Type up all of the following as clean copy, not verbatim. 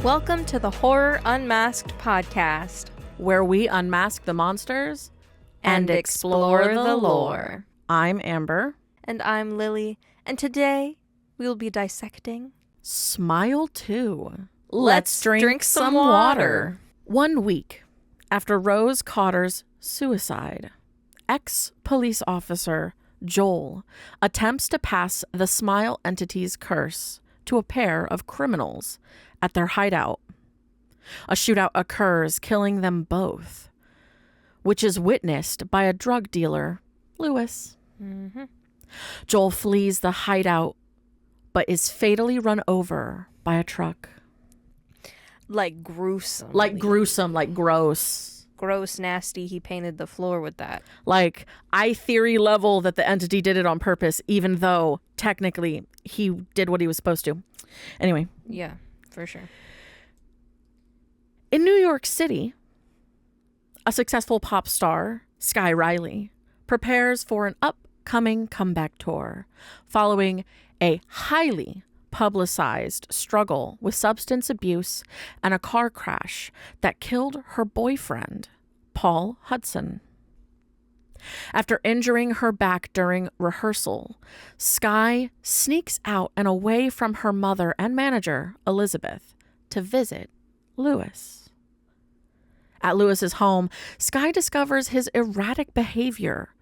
Welcome to the Horror Unmasked podcast, where we unmask the monsters and explore the lore. I'm Amber. And I'm Lily, and today we will be dissecting Smile 2. Let's drink some water. 1 week after Rose Cotter's suicide, ex-police officer Joel attempts to pass the Smile entity's curse to a pair of criminals at their hideout. A shootout occurs, killing them both, which is witnessed by a drug dealer, Lewis. Mm-hmm. Joel flees the hideout, but is fatally run over by a truck. Like gruesome. Like gruesome, like gross. Gross, nasty. He painted the floor with that. Like, I theory level that the entity did it on purpose, even though technically he did what he was supposed to. Anyway. Yeah, for sure. In New York City, a successful pop star, Sky Riley, prepares for an upcoming comeback tour following a highly publicized struggle with substance abuse and a car crash that killed her boyfriend, Paul Hudson. After injuring her back during rehearsal, Sky sneaks out and away from her mother and manager, Elizabeth, to visit Lewis. At Lewis's home, Sky discovers his erratic behavior.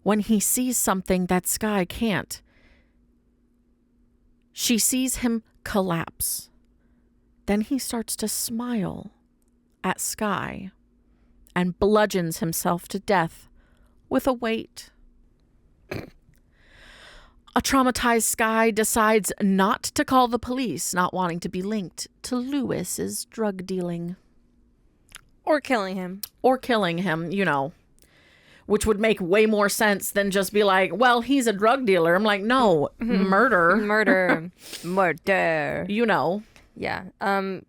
When he sees something that Sky can't, she sees him collapse. Then he starts to smile at Sky and bludgeons himself to death with a weight. A traumatized Sky decides not to call the police, not wanting to be linked to Lewis's drug dealing. Or killing him. Or killing him, you know. Which would make way more sense than just be like, well, he's a drug dealer. I'm like, no, murder. Murder. You know. Yeah.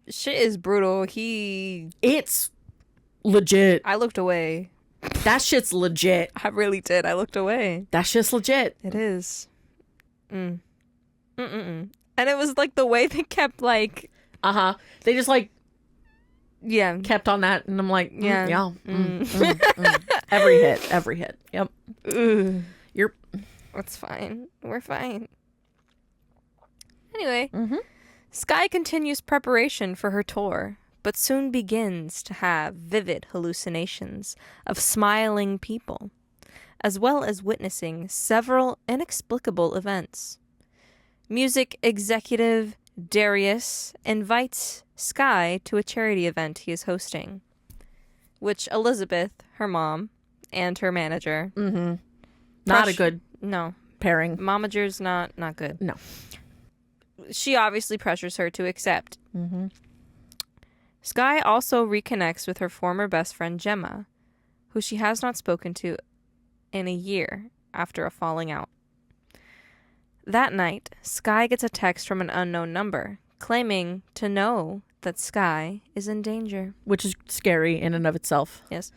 Shit is brutal. It's legit. I looked away. That shit's legit. I really did. I looked away. That shit's legit. It is. And it was like the way they kept like... They just like... Yeah. Kept on that. And I'm like, yeah. Every hit. Yep. It's fine. We're fine. Anyway, Sky continues preparation for her tour, but soon begins to have vivid hallucinations of smiling people, as well as witnessing several inexplicable events. Music executive Darius invites Sky to a charity event he is hosting, which Elizabeth, her mom, and her manager... Not a good pairing. Momager's not good. No. She obviously pressures her to accept. Sky also reconnects with her former best friend Gemma, who she has not spoken to in a year after a falling out. That night, Sky gets a text from an unknown number, claiming to know that Sky is in danger. Which is scary in and of itself. Yes.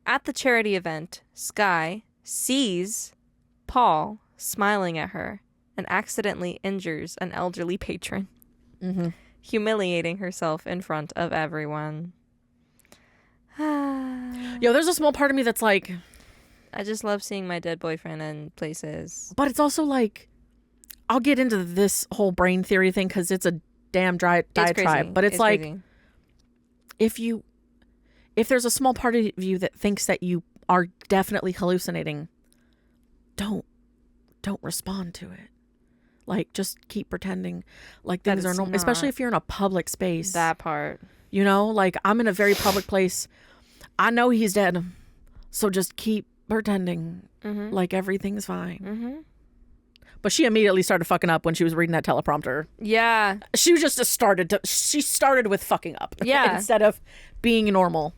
At the charity event, Sky sees Paul smiling at her and accidentally injures an elderly patron, humiliating herself in front of everyone. Yo, there's a small part of me that's like... I just love seeing my dead boyfriend in places. But it's also like... I'll get into this whole brain theory thing because it's a damn diatribe. But it's like... Crazy. If there's a small part of you that thinks that you are definitely hallucinating, don't respond to it. Like, just keep pretending like things are normal, especially if you're in a public space. That part. You know, like, I'm in a very public place. I know he's dead, so just keep pretending like everything's fine. But she immediately started fucking up when she was reading that teleprompter. Yeah. She started with fucking up. Yeah. Instead of being normal.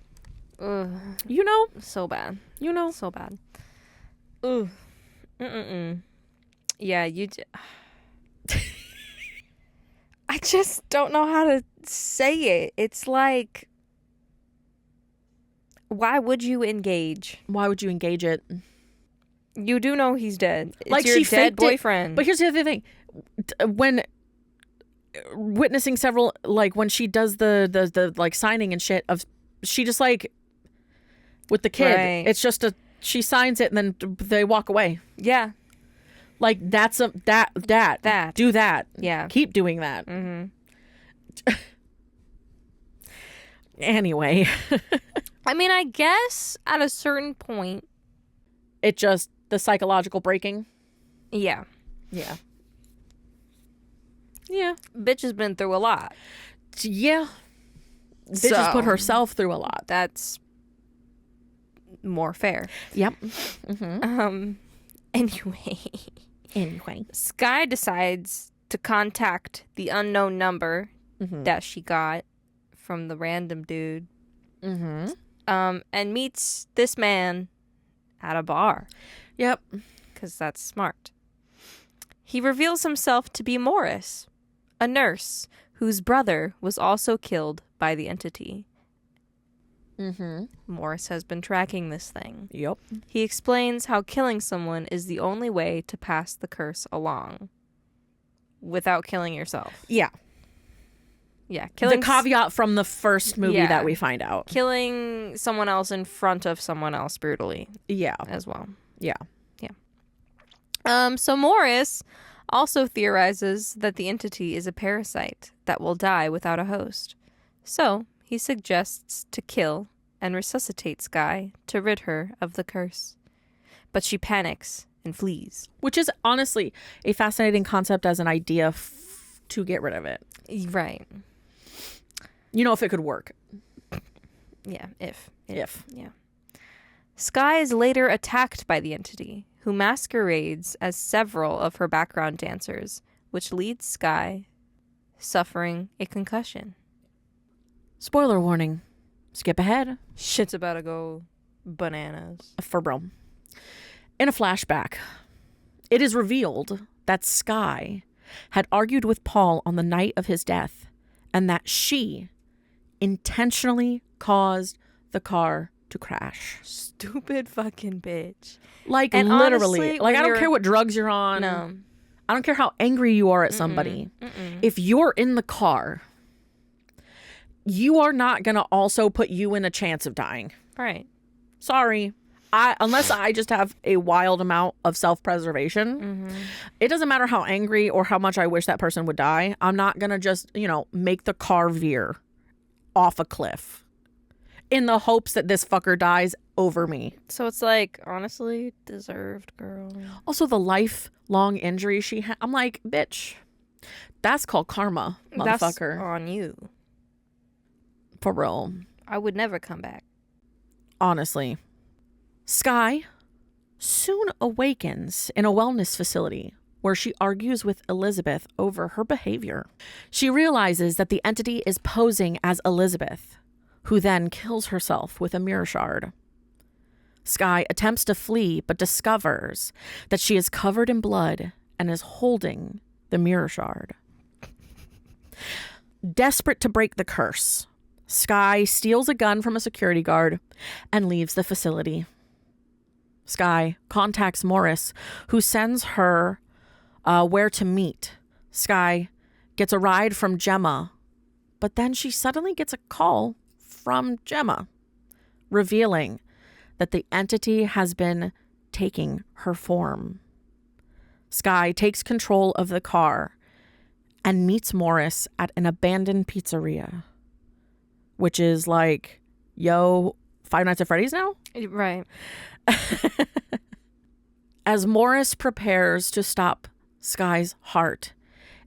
Ugh. You know? So bad. You know? So bad. Ooh. Yeah, I just don't know how to say it. It's like, why would you engage? Why would you engage it? You do know he's dead. It's like, your she dead faked boyfriend. But here's the other thing. When witnessing several, like when she does the like signing and shit of, she just like with the kid, Right. it's just she signs it and then they walk away. Yeah. Like that's that do that. Yeah. Keep doing that. Mm-hmm. Anyway, I mean, I guess at a certain point, it just the psychological breaking. yeah. Yeah. Yeah. Bitch has been through a lot. Yeah. Bitch has put So- herself through a lot. That's more fair. Yep. Anyway, Anyway. Sky decides to contact the unknown number that she got from the random dude. And meets this man at a bar. Yep. Because that's smart. He reveals himself to be Morris, a nurse whose brother was also killed by the entity. Morris has been tracking this thing. Yep. He explains how killing someone is the only way to pass the curse along without killing yourself. Yeah. Yeah, The caveat from the first movie Yeah. that we find out. killing someone else in front of someone else brutally Yeah. as well. Yeah. So Morris also theorizes that the entity is a parasite that will die without a host. So he suggests to kill and resuscitate Sky to rid her of the curse. But she panics and flees. Which is honestly a fascinating concept as an idea to get rid of it. Right. You know, if it could work. Yeah, if. Yeah. Sky is later attacked by the entity, who masquerades as several of her background dancers, which leads Sky suffering a concussion. Spoiler warning. Skip ahead. Shit's about to go bananas. For real. In a flashback, it is revealed that Sky had argued with Paul on the night of his death and that she intentionally caused the car to crash. Stupid fucking bitch. Like, And literally. honestly, Like, when I don't you're- care what drugs you're on. No. I don't care how angry you are at somebody. If you're in the car, you are not going to also put you in a chance of dying. Right. Sorry. Unless I just have a wild amount of self-preservation, it doesn't matter how angry or how much I wish that person would die. I'm not going to just, make the car veer off a cliff in the hopes that this fucker dies over me. So it's like, honestly, deserved, girl. Also, the lifelong injury she had. I'm like, bitch, that's called karma, motherfucker. That's on you. For real. I would never come back. Honestly. Sky soon awakens in a wellness facility where she argues with Elizabeth over her behavior. She realizes that the entity is posing as Elizabeth, who then kills herself with a mirror shard. Sky attempts to flee but discovers that she is covered in blood and is holding the mirror shard. Desperate to break the curse, Sky steals a gun from a security guard and leaves the facility. Sky contacts Morris, who sends her where to meet. Sky gets a ride from Gemma, but then she suddenly gets a call from Gemma, revealing that the entity has been taking her form. Sky takes control of the car and meets Morris at an abandoned pizzeria, which is like, yo, Five Nights at Freddy's now? Right. As Morris prepares to stop Sky's heart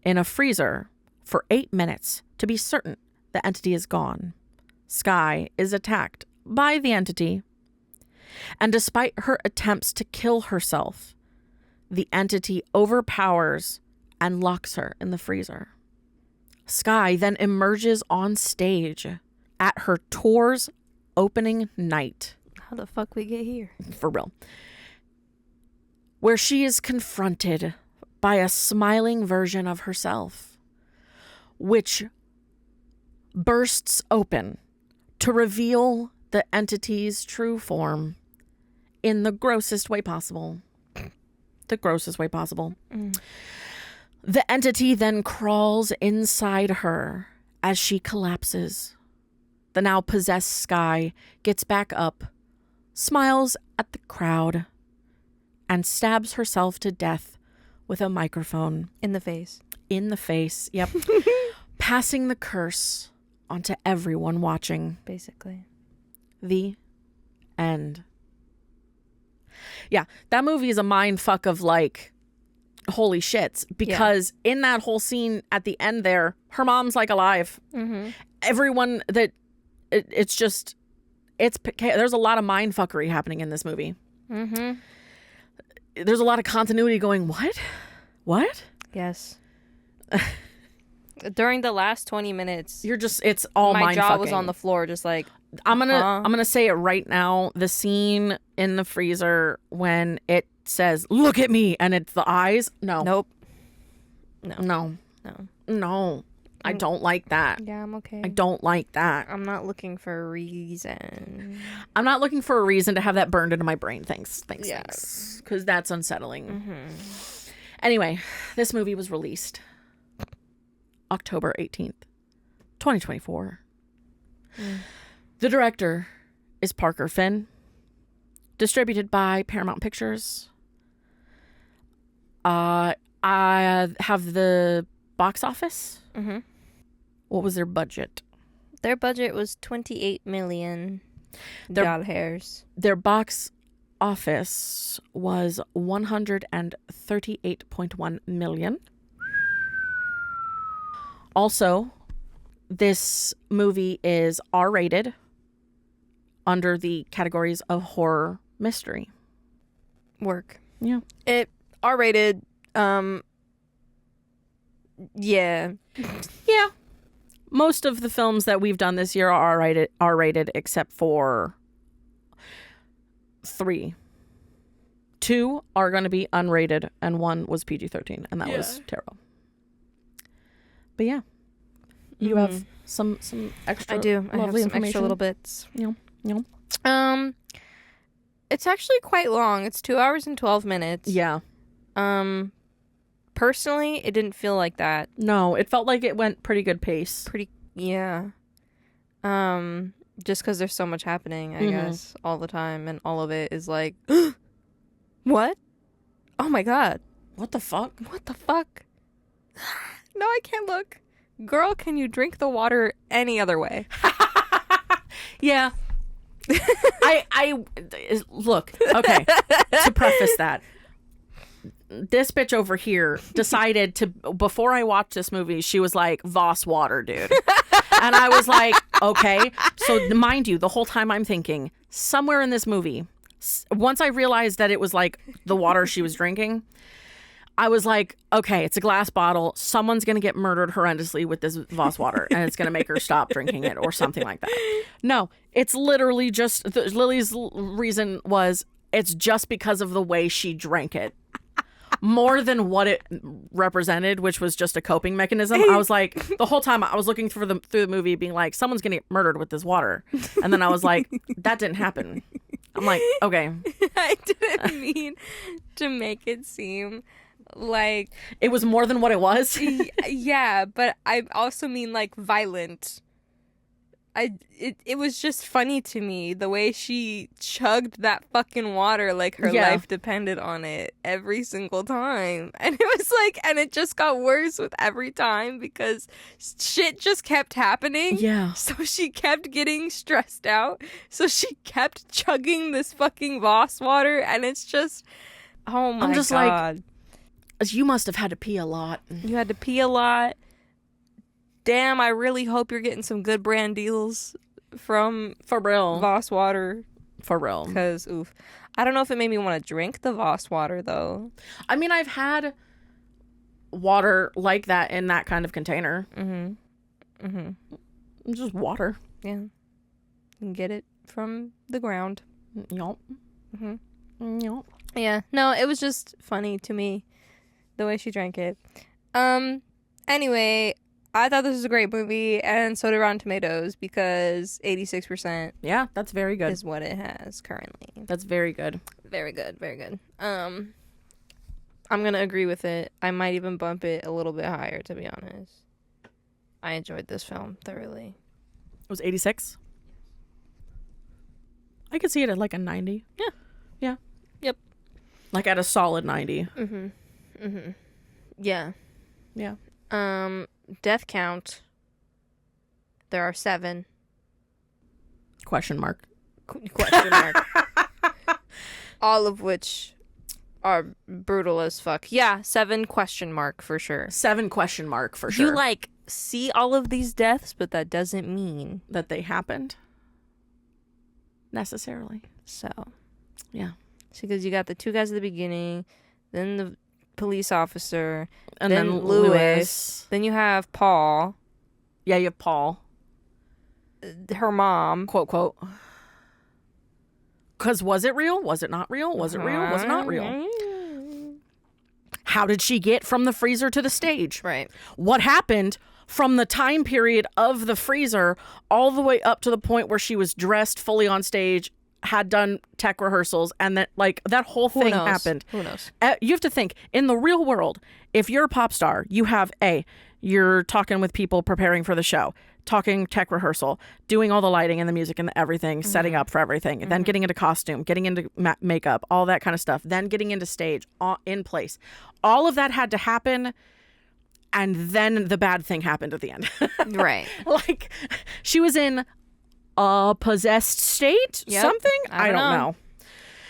in a freezer for 8 minutes to be certain the entity is gone, Sky is attacked by the entity. And despite her attempts to kill herself, the entity overpowers and locks her in the freezer. Sky then emerges on stage at her tour's opening night. How the fuck we get here? For real. Where she is confronted by a smiling version of herself, which bursts open to reveal the entity's true form in the grossest way possible. The grossest way possible. The entity then crawls inside her as she collapses. The now possessed Skye gets back up, smiles at the crowd, and stabs herself to death with a microphone. In the face. In the face, yep. Passing the curse onto everyone watching. Basically. The end. Yeah, that movie is a mind fuck of like, holy shits. Because in that whole scene at the end there, her mom's like alive. Mm-hmm. Everyone that, it's just, there's a lot of mind fuckery happening in this movie. Mm-hmm. There's a lot of continuity going, what? Yes. During the last 20 minutes, It's all my mind jaw fucking. was on the floor, just like, I'm gonna say it right now. The scene in the freezer when it says, "Look at me," and it's the eyes. No. nope. No. No. I don't like that. Yeah, I'm okay. I don't like that. I'm not looking for a reason. I'm not looking for a reason to have that burned into my brain. Thanks. Yes. Because that's unsettling. Mm-hmm. Anyway, this movie was released October 18th, 2024. The director is Parker Finn. Distributed by Paramount Pictures. I have the box office. Mm-hmm. What was their budget? Their budget was $28 million. Their box office was $138.1 million. Also, this movie is R-rated under the categories of horror mystery. Work. Yeah. It R-rated. Yeah. Yeah. Most of the films that we've done this year are R-rated except for 3. 2 are going to be unrated, and 1 was PG-13, and that was terrible. But yeah, you have some extra. I do. I have lovely some information. extra little bits. Yeah. It's actually quite long. It's 2 hours and 12 minutes. Yeah. Personally, it didn't feel like that. No, it felt like it went pretty good pace. Yeah. Just because there's so much happening, I guess, all the time, and all of it is like, what? Oh my god. What the fuck? What the fuck? No, I can't look. Girl, can you drink the water any other way? Yeah. I look, okay, to preface that, this bitch over here decided to, before I watched this movie, she was like, Voss water, dude. And I was like, okay. So mind you, the whole time I'm thinking, somewhere in this movie, once I realized that it was like the water she was drinking, I was like, okay, it's a glass bottle. Someone's going to get murdered horrendously with this Voss water, and it's going to make her stop drinking it or something like that. No, it's literally just, Lily's reason was, it's just because of the way she drank it. More than what it represented, which was just a coping mechanism. I was like, the whole time I was looking through the movie being like, someone's going to get murdered with this water. And then I was like, that didn't happen. I'm like, okay. I didn't mean to make it seem like it was more than what it was. Yeah, but I also mean like violent. It was just funny to me the way she chugged that fucking water like her life depended on it every single time. And it was like, and it just got worse with every time because shit just kept happening. Yeah. So she kept getting stressed out. So she kept chugging this fucking Voss water, and it's just, oh my god. I'm just like, you must have had to pee a lot. You had to pee a lot. Damn, I really hope you're getting some good brand deals from For real. Voss water. For real. Because, oof. I don't know if it made me want to drink the Voss water, though. I mean, I've had water like that in that kind of container. Mm-hmm. Mm-hmm. Just water. Yeah. You can get it from the ground. Yup. Mm-hmm. Yup. Yeah. No, it was just funny to me, the way she drank it. Anyway, I thought this was a great movie, and so did Rotten Tomatoes, because 86% Yeah, that's very good. is what it has currently. That's very good. Very good, very good. I'm going to agree with it. I might even bump it a little bit higher, to be honest. I enjoyed this film thoroughly. It was 86. I could see it at like a 90. Yeah. Yeah. Yep. Like at a solid 90. Yeah. Yeah. Death count. There are 7. Question mark. Question mark. All of which are brutal as fuck. Yeah, 7 question mark for sure. 7 question mark for sure. You like see all of these deaths, but that doesn't mean that they happened necessarily. so. Yeah. Because you got the 2 guys at the beginning, then the police officer, And then Lewis. Then you have Paul. Yeah, you have Paul. Her mom. Quote, quote. Because was it real? Was it not real? Was it real? Was it not real? How did she get from the freezer to the stage? Right. What happened from the time period of the freezer all the way up to the point where she was dressed fully on stage, had done tech rehearsals, and that like that whole thing happened. Who knows? You have to think in the real world, if you're a pop star, you have you're talking with people preparing for the show, talking tech rehearsal, doing all the lighting and the music and the everything, setting up for everything, then getting into costume, getting into makeup, all that kind of stuff, then getting into stage in place. All of that had to happen. And then the bad thing happened at the end. Right. Like she was in a possessed state, something? I don't know.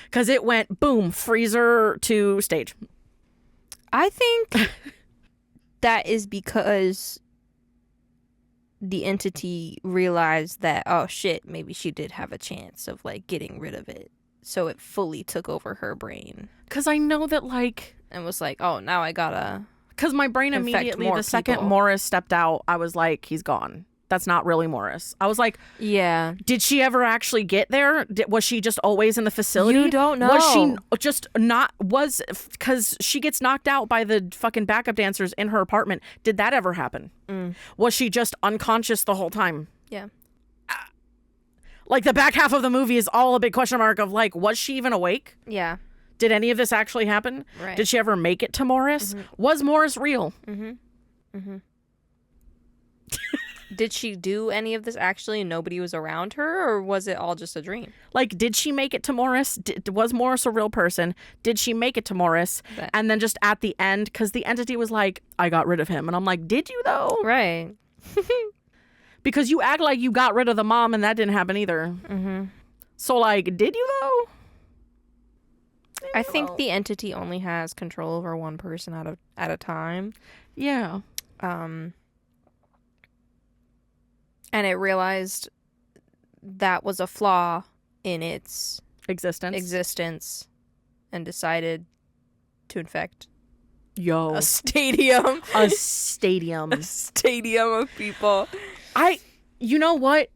Because it went boom, freezer to stage. I think that is because the entity realized that, oh shit, maybe she did have a chance of like getting rid of it. So it fully took over her brain. Because I know that like... And was like, oh, now I gotta... Because my brain immediately, the second Morris stepped out, I was like, he's gone. That's not really Morris. I was like, yeah. Did she ever actually get there? Was she just always in the facility? You don't know. Was she just not, because she gets knocked out by the fucking backup dancers in her apartment. Did that ever happen? Was she just unconscious the whole time? Yeah. Like the back half of the movie is all a big question mark of like, was she even awake? Yeah. Did any of this actually happen? Right. Did she ever make it to Morris? Was Morris real? Did she do any of this actually and nobody was around her, or was it all just a dream? Like, did she make it to Morris? Was Morris a real person? Did she make it to Morris? And then just at the end, because the entity was like, I got rid of him. And I'm like, did you though? Right. Because you act like you got rid of the mom and that didn't happen either. So like, did you though? I think the entity only has control over one person at a time. Yeah. And it realized that was a flaw in its existence and decided to infect a stadium. A stadium. A stadium of people. You know what?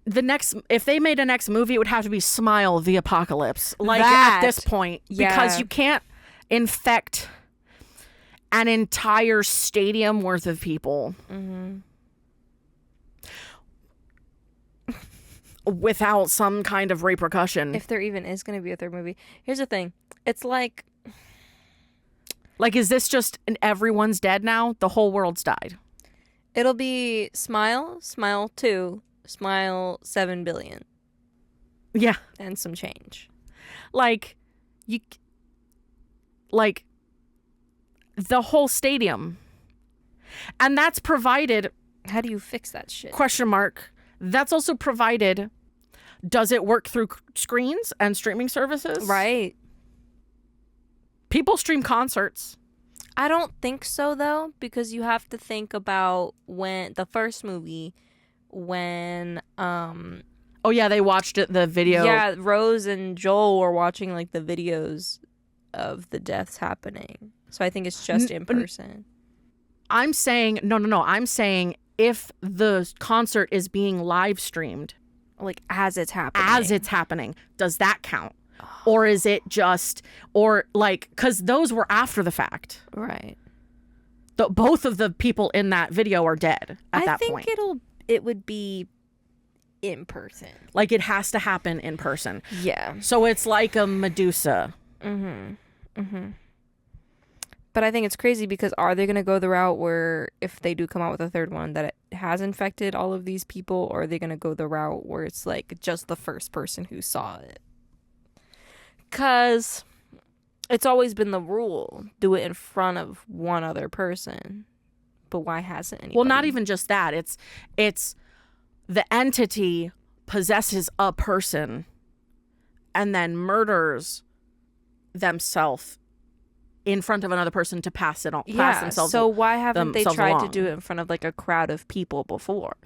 If they made a next movie, it would have to be Smile the Apocalypse. Like That. at this point. Yeah. Because you can't infect an entire stadium worth of people. Without some kind of repercussion. If there even is going to be a third movie. Here's the thing. It's like, is this just everyone's dead now? The whole world's died. It'll be Smile, Smile 2, Smile 7 billion. Yeah. And some change. The whole stadium. And that's provided. How do you fix that shit? Question mark. That's also provided. Does it work through screens and streaming services? Right. People stream concerts. I don't think so, though, because you have to think about when the first movie, when oh yeah, they watched the video. Yeah, Rose and Joel were watching like the videos of the deaths happening. So I think it's just in person. I'm saying no. I'm saying if the concert is being live streamed, like as it's happening, does that count? Or is it just, because those were after the fact. Right. Both of the people in that video are dead at that point. I think it would be in person. Like it has to happen in person. Yeah. So it's like a Medusa. But I think it's crazy because are they going to go the route where if they do come out with a third one that it has infected all of these people, or are they going to go the route where it's like just the first person who saw it? Because it's always been the rule, do it in front of one other person. But why hasn't anybody? Well, not even just that. It's the entity possesses a person and then murders themselves in front of another person to pass themselves. So why haven't they tried along. to do it in front of like a crowd of people before?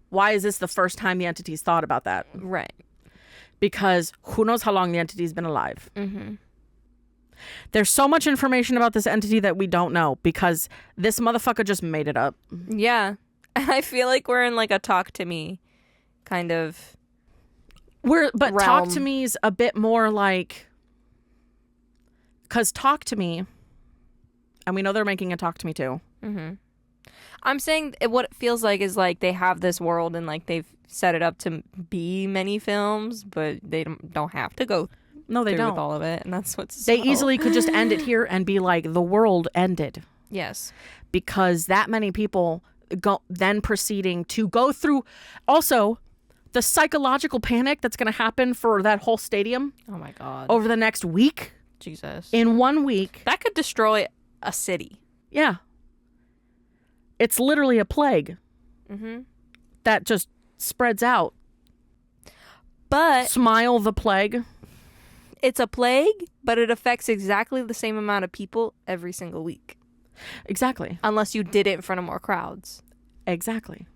Why is this the first time the entity's thought about that? Right. Because who knows how long the entity's been alive. Mm-hmm. There's so much information about this entity that we don't know because this motherfucker just made it up. Yeah. I feel like we're in like a talk to me kind of But realm. Talk to Me's a bit more like, because Talk to Me, and we know they're making a Talk to Me too. Mm-hmm. I'm saying what it feels like is like they have this world and like they've set it up to be many films, but they don't have to go No, they through don't. with all of it, and that's what's They easily could just end it here and be like, the world ended. Yes. Because that many people then proceeding to go through. Also, the psychological panic that's going to happen for that whole stadium Oh my God. over the next week. Jesus. In 1 week. That could destroy a city. Yeah. It's literally a plague Mm-hmm. that just spreads out. But Smile the plague. it's a plague, but it affects exactly the same amount of people every single week. Exactly. Unless you did it in front of more crowds. Exactly.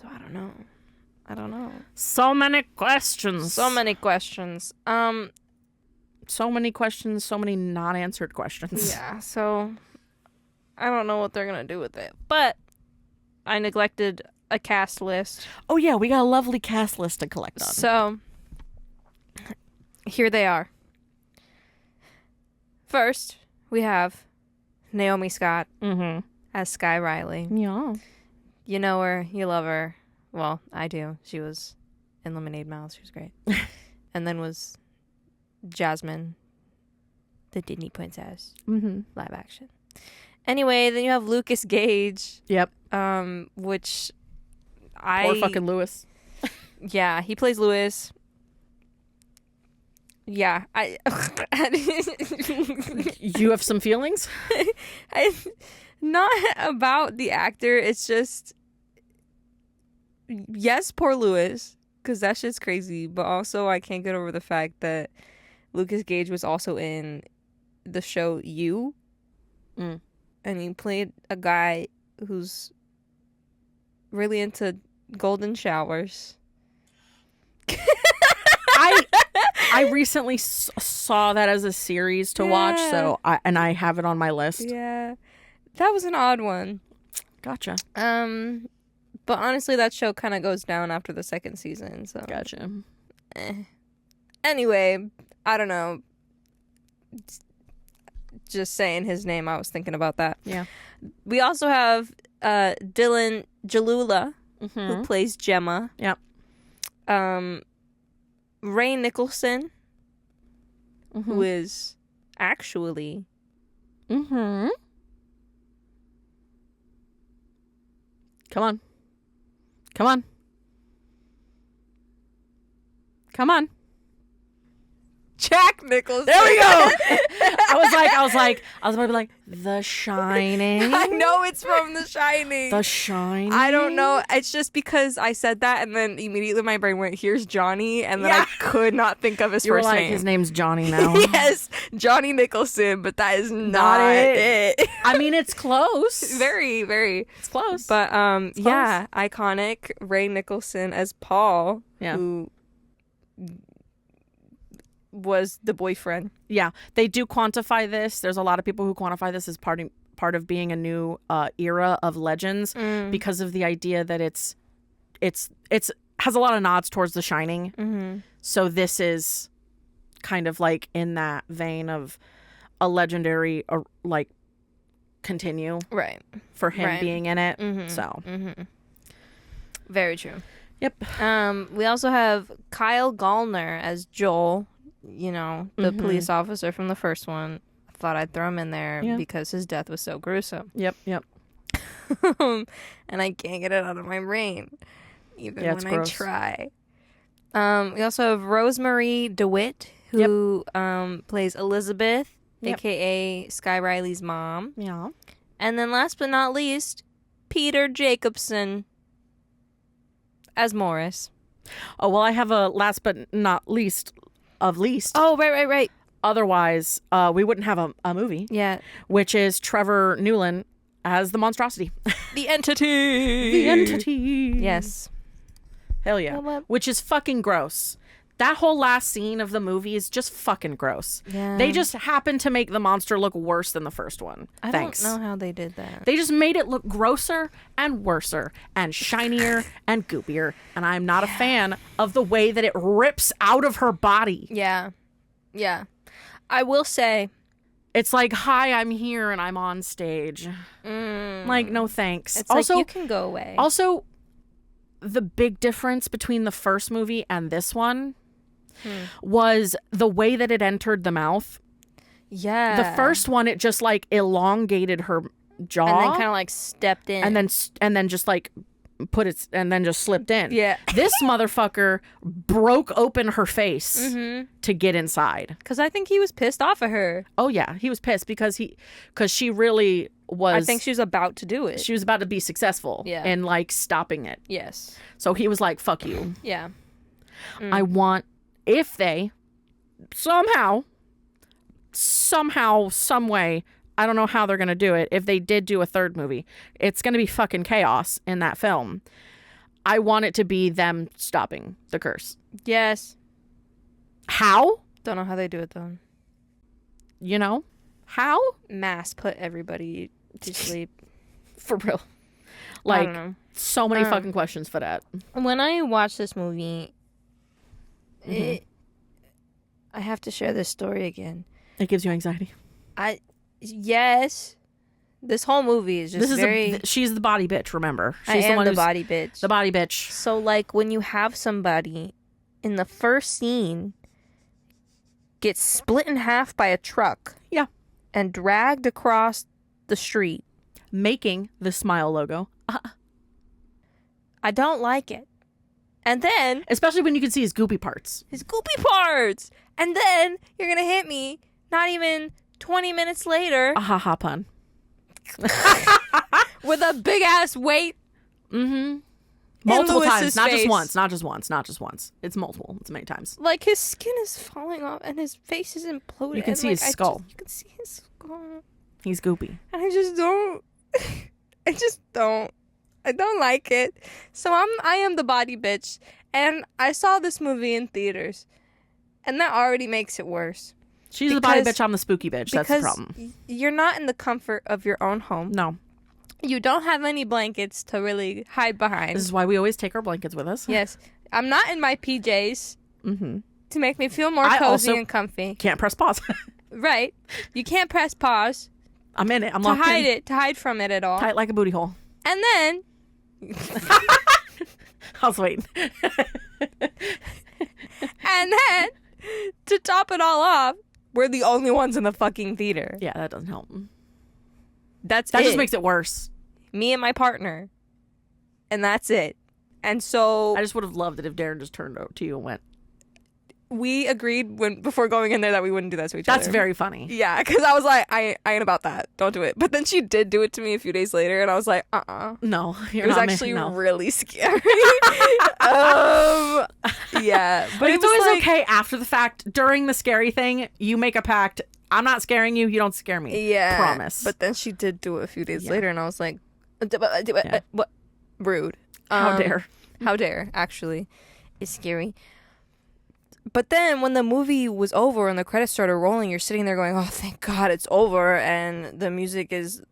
So I don't know. So many questions. So many questions. So many questions, so many not answered questions. Yeah, so I don't know what they're going to do with it. But I neglected a cast list. Oh yeah, we got a lovely cast list to collect on. So here they are. First, we have Naomi Scott as Sky Riley. Yeah. You know her, you love her. Well, I do. She was in Lemonade Mouth. She was great. And then was Jasmine, the Disney princess, live action. Anyway, then you have Lucas Gage. Yep. Which Poor fucking Lewis. Yeah, he plays Lewis. Yeah, You have some feelings? Not about the actor. It's just, yes, poor Lewis, because that shit's crazy. But also, I can't get over the fact that Lucas Gage was also in the show You, and he played a guy who's really into golden showers. I recently saw that as a series to watch, so I have it on my list. Yeah, that was an odd one. Gotcha. But honestly, that show kind of goes down after the second season. So Gotcha. Anyway, I don't know. Just saying his name, I was thinking about that. Yeah. We also have Dylan Jalula, who plays Gemma. Yep. Ray Nicholson, who is actually Come on. Come on. Come on. Jack Nicholson. There we go. I was about to be like, The Shining. I know it's from The Shining. The Shining. I don't know. It's just because I said that, and then immediately my brain went, "Here's Johnny," and then I could not think of his You were first like, name. his name's Johnny now. Yes, Johnny Nicholson, but that is not it. I mean, it's close. Very, very. It's close. But yeah, iconic Ray Nicholson as Paul, who was the boyfriend. Yeah, they do quantify this. There's a lot of people who quantify this as part of being a new era of Legends because of the idea that it's has a lot of nods towards The Shining. So this is kind of like in that vein of a legendary like continue Right. for him being in it. So Very true. Yep. We also have Kyle Gallner as Joel, you know, the police officer from the first one. thought I'd throw him in there Yeah. because his death was so gruesome. Yep. And I can't get it out of my brain, even Yeah, it's when I gross. try. We also have Rosemary DeWitt, who plays Elizabeth, Yep. aka Sky Riley's mom. Yeah. And then last but not least, Peter Jacobson as Morris. Oh, well, I have a last but not least of least. Oh, right. Otherwise, we wouldn't have a movie, Yeah. which is Trevor Newland as the monstrosity. The Entity. The entity. Yes. Hell yeah. Well, Which is fucking gross. That whole last scene of the movie is just fucking gross. Yeah. They just happened to make the monster look worse than the first one. I Thanks. don't know how they did that. They just made it look grosser and worser and shinier and goopier. And I'm not a fan of the way that it rips out of her body. Yeah. I will say, It's like, hi, I'm here and I'm on stage. Like, no thanks. it's Also, like you can go away. Also, the big difference between the first movie and this one was the way that it entered the mouth. Yeah. The first one, it just like elongated her jaw, and then kind of like stepped in. and then just like put it, and then just slipped in. Yeah. This motherfucker broke open her face Mm-hmm. to get inside. Because I think he was pissed off at her. Oh yeah, he was pissed because she really was. I think she was about to do it. she was about to be successful Yeah. in like stopping it. Yes. So he was like, "Fuck you." Yeah. I want, if they somehow, some way, I don't know how they're going to do it. If they did do a third movie, it's going to be fucking chaos in that film. I want it to be them stopping the curse. Yes. How? Don't know how they do it though. You know? How? Mass put everybody to sleep. For real. I Like, don't know. so many fucking questions for that. When I watched this movie, I have to share this story again. It gives you anxiety. Yes. This whole movie is just This is very. she's the body bitch, remember? I She's am one the who's body bitch. the body bitch. So, like, when you have somebody in the first scene get split in half by a truck Yeah. and dragged across the street, Making the smile logo. I don't like it. And then Especially when you can see his goopy parts. his goopy parts. And then you're going to hit me not even 20 minutes later A ha-ha pun. with a big ass weight. Mm-hmm. Multiple Lewis's times. Not face. just once. It's multiple. It's many times. Like, his skin is falling off and his face is imploding. You can and, see like, his skull. you can see his skull. He's goopy. And I just don't. I don't like it. So I am the body bitch, and I saw this movie in theaters, and that already makes it worse. She's the body Because- bitch. I'm the spooky bitch. That's the Because problem. you're not in the comfort of your own home. No. You don't have any blankets to really hide behind. This is why we always take our blankets with us. Yes, I'm not in my PJs Mm-hmm. to make me feel more I cozy also- and comfy. Can't press pause. Right? You can't press pause I'm in it. I'm to locked hide in. it, to hide from it at all. Tight like a booty hole. And then I was waiting. And then, to top it all off, we're the only ones in the fucking theater. Yeah, that doesn't help. That's That it. just makes it worse. Me and my partner. And that's it. And so I just would have loved it if Darren just turned over to you and went, we agreed before going in there that we wouldn't do that to each that's other. very funny. Yeah, because I was like, I ain't about that. Don't do it. But then she did do it to me a few days later, and I was like, No, you're It was not actually no. really scary. Yeah. But But it it's was always like, okay after the fact. During the scary thing, you make a pact. I'm not scaring you. You don't scare me. Yeah. Promise. But then she did do it a few days Yeah. later, and I was like, what? Rude. How dare. How dare, actually. It's scary. But then when the movie was over and the credits started rolling, you're sitting there going, oh, thank God it's over. And the music is,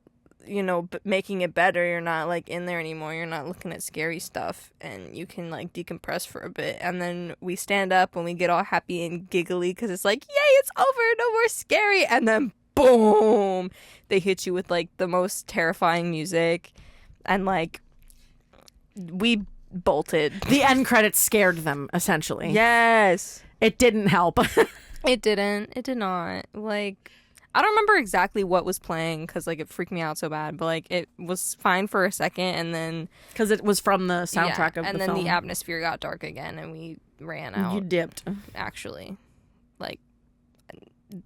making it better. You're not, like, in there anymore. You're not looking at scary stuff. And you can, like, decompress for a bit. And then we stand up and we get all happy and giggly because it's like, yay, it's over. No more scary. And then, boom, they hit you with, like, the most terrifying music. And, like, we bolted. The end credits scared them, essentially. Yes. It didn't help. It didn't. It did not. Like, I don't remember exactly what was playing because like it freaked me out so bad, but like it was fine for a second, and then Because it was from the soundtrack of and the then film. the atmosphere got dark again, and we ran out. You dipped. Actually, like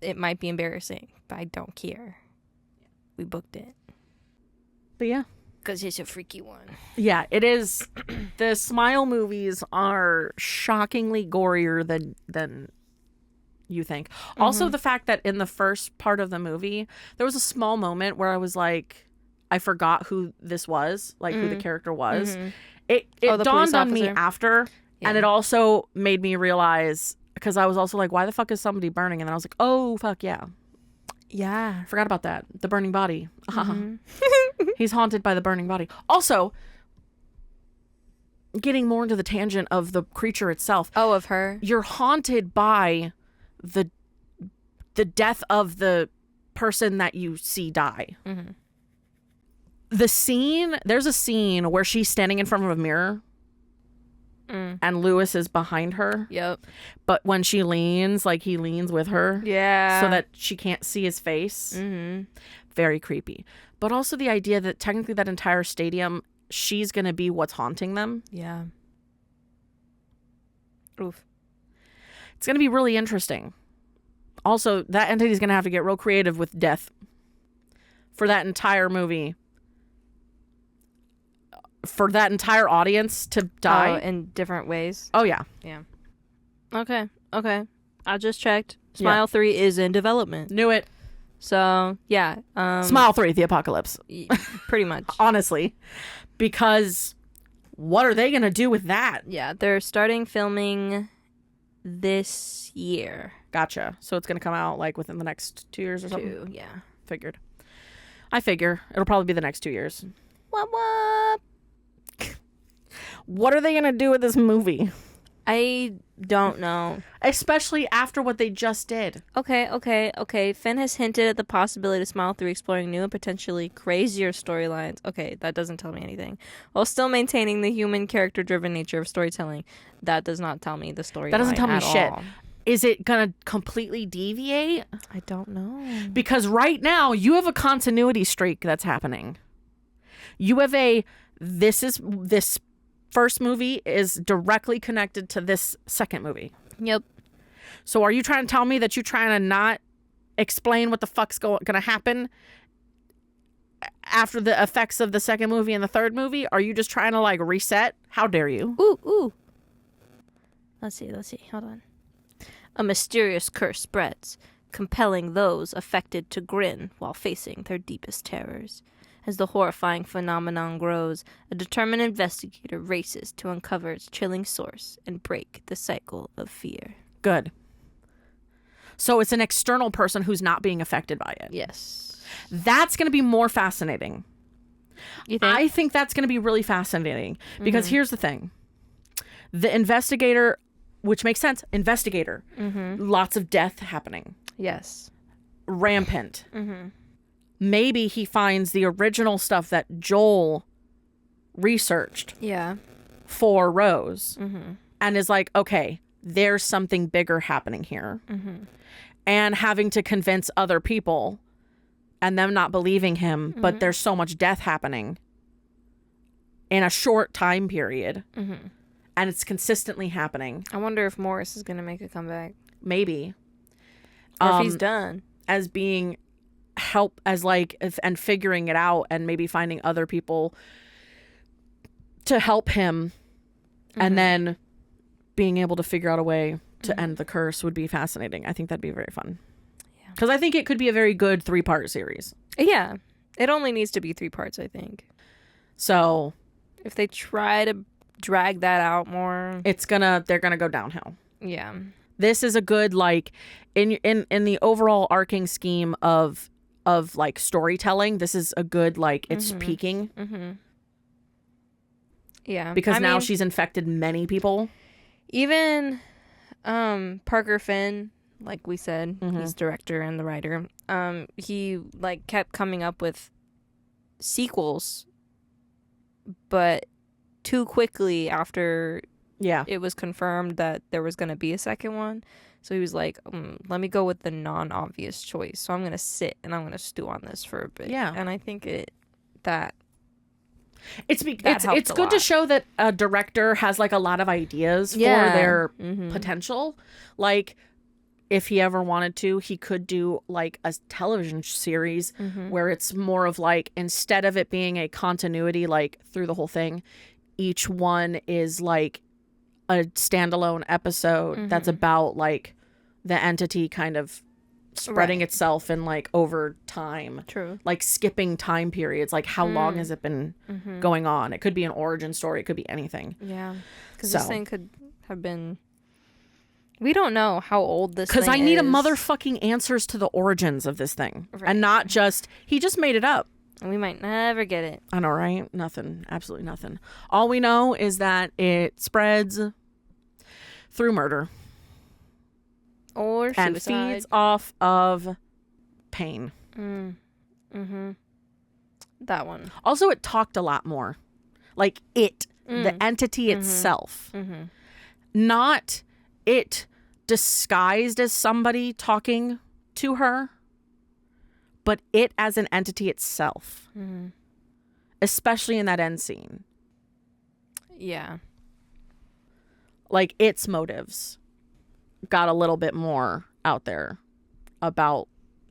it might be embarrassing, but I don't care. We booked it But yeah. because it's a freaky one. Yeah, it is. The Smile movies are shockingly gorier than you think. Also, the fact that in the first part of the movie, there was a small moment where I was like, I forgot who this was, like who the character was. It Oh, the dawned police on me officer? after, and Yeah. it also made me realize, because I was also like, why the fuck is somebody burning? And then I was like, oh fuck yeah, Yeah. forgot about that. The burning body. He's haunted by the burning body. Also, getting more into the tangent of the creature itself, Oh, of her. you're haunted by the death of the person that you see die. The scene, there's a scene where she's standing in front of a mirror and Lewis is behind her, Yep. but when she leans, like he leans with her Yeah. so that she can't see his face. Very creepy. But also the idea that technically that entire stadium, she's going to be what's haunting them. Yeah. Oof. It's going to be really interesting. Also, that entity's going to have to get real creative with death for that entire movie. For that entire audience to die. in different ways. Oh, yeah. Yeah. Okay. Okay. I just checked. Smile 3 is in development. Knew it. So, yeah. Smile 3, the apocalypse. Pretty much. Honestly. Because what are they going to do with that? Yeah, they're starting filming this year. Gotcha. So it's going to come out like within the next 2 years or something? Too. Yeah. Figured. I figure. It'll probably be the next 2 years. What? What are they going to do with this movie? I don't know. Especially after what they just did. Okay. Finn has hinted at the possibility of Smile 3 exploring new and potentially crazier storylines. Okay, that doesn't tell me anything. While still maintaining the human character-driven nature of storytelling. That does not tell me the storyline. That doesn't tell me at shit. all. Is it going to completely deviate? I don't know. Because right now you have a continuity streak that's happening. You have this first movie is directly connected to this second movie. Yep. So are you trying to tell me that you're trying to not explain what the fuck's going to happen after the effects of the second movie and the third movie? Are you just trying to like reset? How dare you? Ooh. Let's see. Hold on. A mysterious curse spreads, compelling those affected to grin while facing their deepest terrors. As the horrifying phenomenon grows, a determined investigator races to uncover its chilling source and break the cycle of fear. Good. So it's an external person who's not being affected by it. Yes. That's going to be more fascinating. You think? I think that's going to be really fascinating because here's the thing. The investigator, which makes sense, investigator, lots of death happening, Yes. rampant. Maybe he finds the original stuff that Joel researched Yeah. for Rose and is like, okay, there's something bigger happening here. And having to convince other people and them not believing him, but there's so much death happening in a short time period. And it's consistently happening. I wonder if Morris is going to make a comeback. Maybe. Or if he's done. As being help as like and figuring it out and maybe finding other people to help him and then being able to figure out a way to end the curse would be fascinating. I think that'd be very fun. Because I think it could be a very good 3-part series. Yeah. It only needs to be 3 parts, I think. So If they try to drag that out more. they're gonna go downhill. Yeah. This is a good like in the overall arcing scheme of like storytelling. This is a good like it's peaking Yeah. because I now mean, she's infected many people. even Parker Finn, like we said, he's director and the writer. He like kept coming up with sequels, but too quickly after Yeah. it was confirmed that there was going to be a second one. So he was like, let me go with the non-obvious choice. So I'm going to sit and I'm going to stew on this for a bit. Yeah. And I think It's helped it's a good to lot. show that a director has like a lot of ideas Yeah. for their Mhm. potential. Like if he ever wanted to, he could do like a television series where it's more of like, instead of it being a continuity like through the whole thing, each one is like a standalone episode that's about like the entity kind of spreading Right. itself in like over time, True. like skipping time periods, like how long has it been going on. It could be an origin story, it could be anything, Yeah. Because So- this thing could have been... We don't know how old this thing because is. I need a motherfucking answers to the origins of this thing. Right. And not just he just made it up. And we might never get it. I know, right? Nothing, absolutely nothing. All we know is that it spreads through murder Or and suicide. feeds off of pain. That one. Also, it talked a lot more. Like the entity itself. Not it disguised as somebody talking to her, but it as an entity itself. Especially in that end scene. Yeah. Like its motives got a little bit more out there about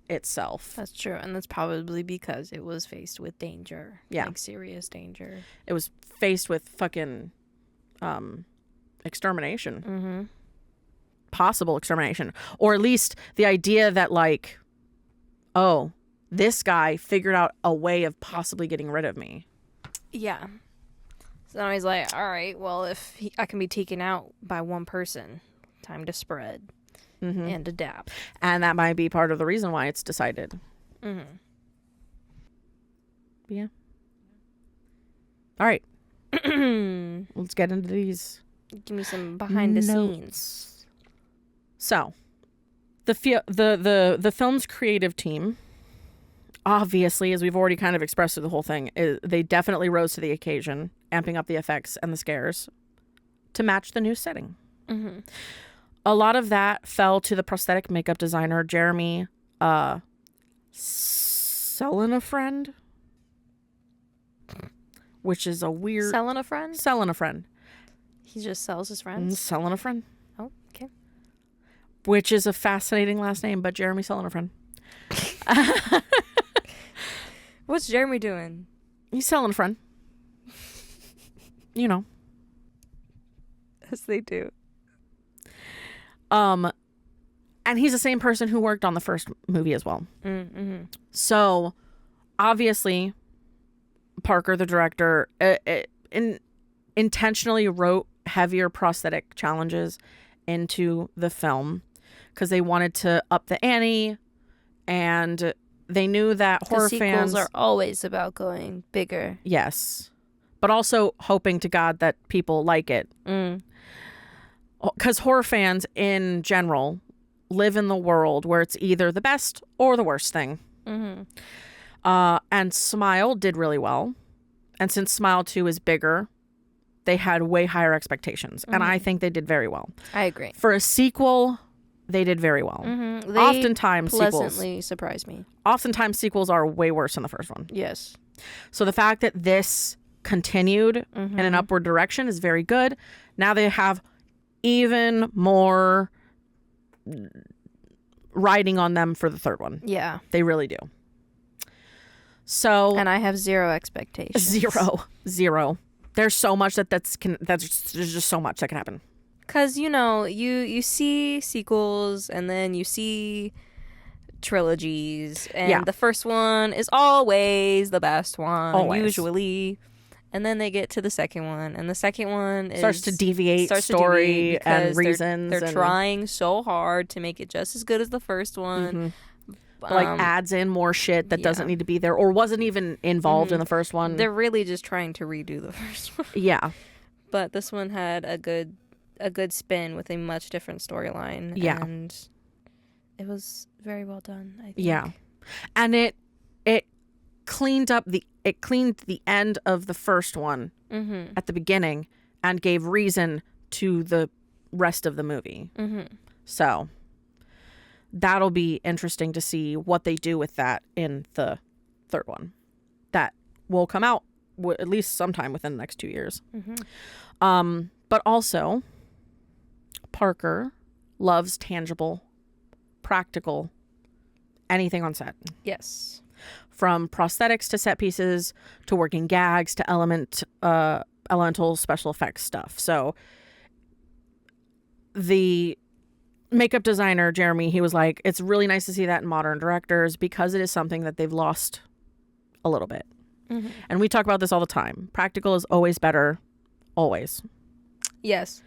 itself. That's true. And that's probably because it was faced with danger. Yeah. Like serious danger. It was faced with fucking extermination. Possible extermination. Or at least the idea that like, oh, this guy figured out a way of possibly getting rid of me. Yeah. So now he's like, all right, well, if I can be taken out by one person, time to spread and adapt. And that might be part of the reason why it's decided. Yeah. All right. Let's get into these. Give me some behind the scenes. So, the film's creative team, obviously, as we've already kind of expressed through the whole thing, they definitely rose to the occasion, amping up the effects and the scares to match the new setting. A lot of that fell to the prosthetic makeup designer, Jeremy Selenafriend, which is a weird... Selling a friend? Selenafriend. He just sells his friends? Selenafriend. Oh, okay. Which is a fascinating last name, but Jeremy Selenafriend. What's Jeremy doing? He's selling a friend. You know. As they do. And he's the same person who worked on the first movie as well. So, obviously, Parker, the director, intentionally wrote heavier prosthetic challenges into the film because they wanted to up the ante, and they knew that horror fans are always about going bigger. Yes, but also hoping to God that people like it. Because horror fans in general live in the world where it's either the best or the worst thing. And Smile did really well. And since Smile 2 is bigger, they had way higher expectations. And I think they did very well. I agree. For a sequel, they did very well. They Oftentimes pleasantly surprised me. sequels are way worse than the first one. Yes. So the fact that this continued in an upward direction is very good. Now they have even more riding on them for the third one. Yeah. They really do. So And I have zero expectations. zero. There's so much there's just so much that can happen. Because, you see sequels and then you see trilogies. And the first one is always the best one. Always. Usually. And then they get to the second one. And the second one Starts to deviate story and reasons. They're trying so hard to make it just as good as the first one. But, like adds in more shit that doesn't need to be there or wasn't even involved in the first one. They're really just trying to redo the first one. Yeah. But this one had a good spin with a much different storyline. Yeah. And it was very well done, I think. Yeah. And it cleaned the end of the first one at the beginning and gave reason to the rest of the movie. So that'll be interesting to see what they do with that in the third one. That will come out at least sometime within the next 2 years. But also, Parker loves tangible, practical, anything on set. Yes. From prosthetics to set pieces to working gags to elemental special effects stuff. So the makeup designer, Jeremy, he was like, it's really nice to see that in modern directors because it is something that they've lost a little bit. And we talk about this all the time. Practical is always better, always. Yes.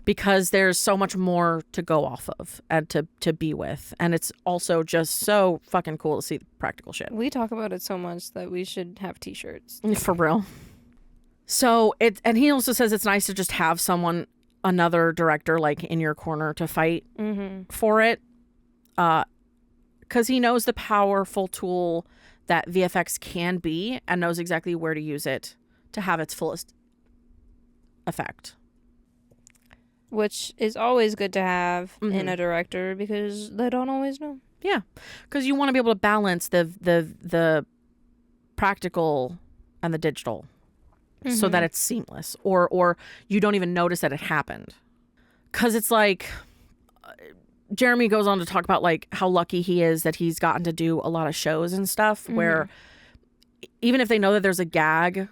Because there's so much more to go off of and to be with. And it's also just so fucking cool to see practical shit. We talk about it so much that we should have t-shirts. For real. So and he also says it's nice to just have another director like in your corner to fight for it. Because he knows the powerful tool that VFX can be and knows exactly where to use it to have its fullest effect. Which is always good to have in a director because they don't always know. Yeah, because you want to be able to balance the practical and the digital so that it's seamless or you don't even notice that it happened. Because it's like Jeremy goes on to talk about like how lucky he is that he's gotten to do a lot of shows and stuff where even if they know that there's a gag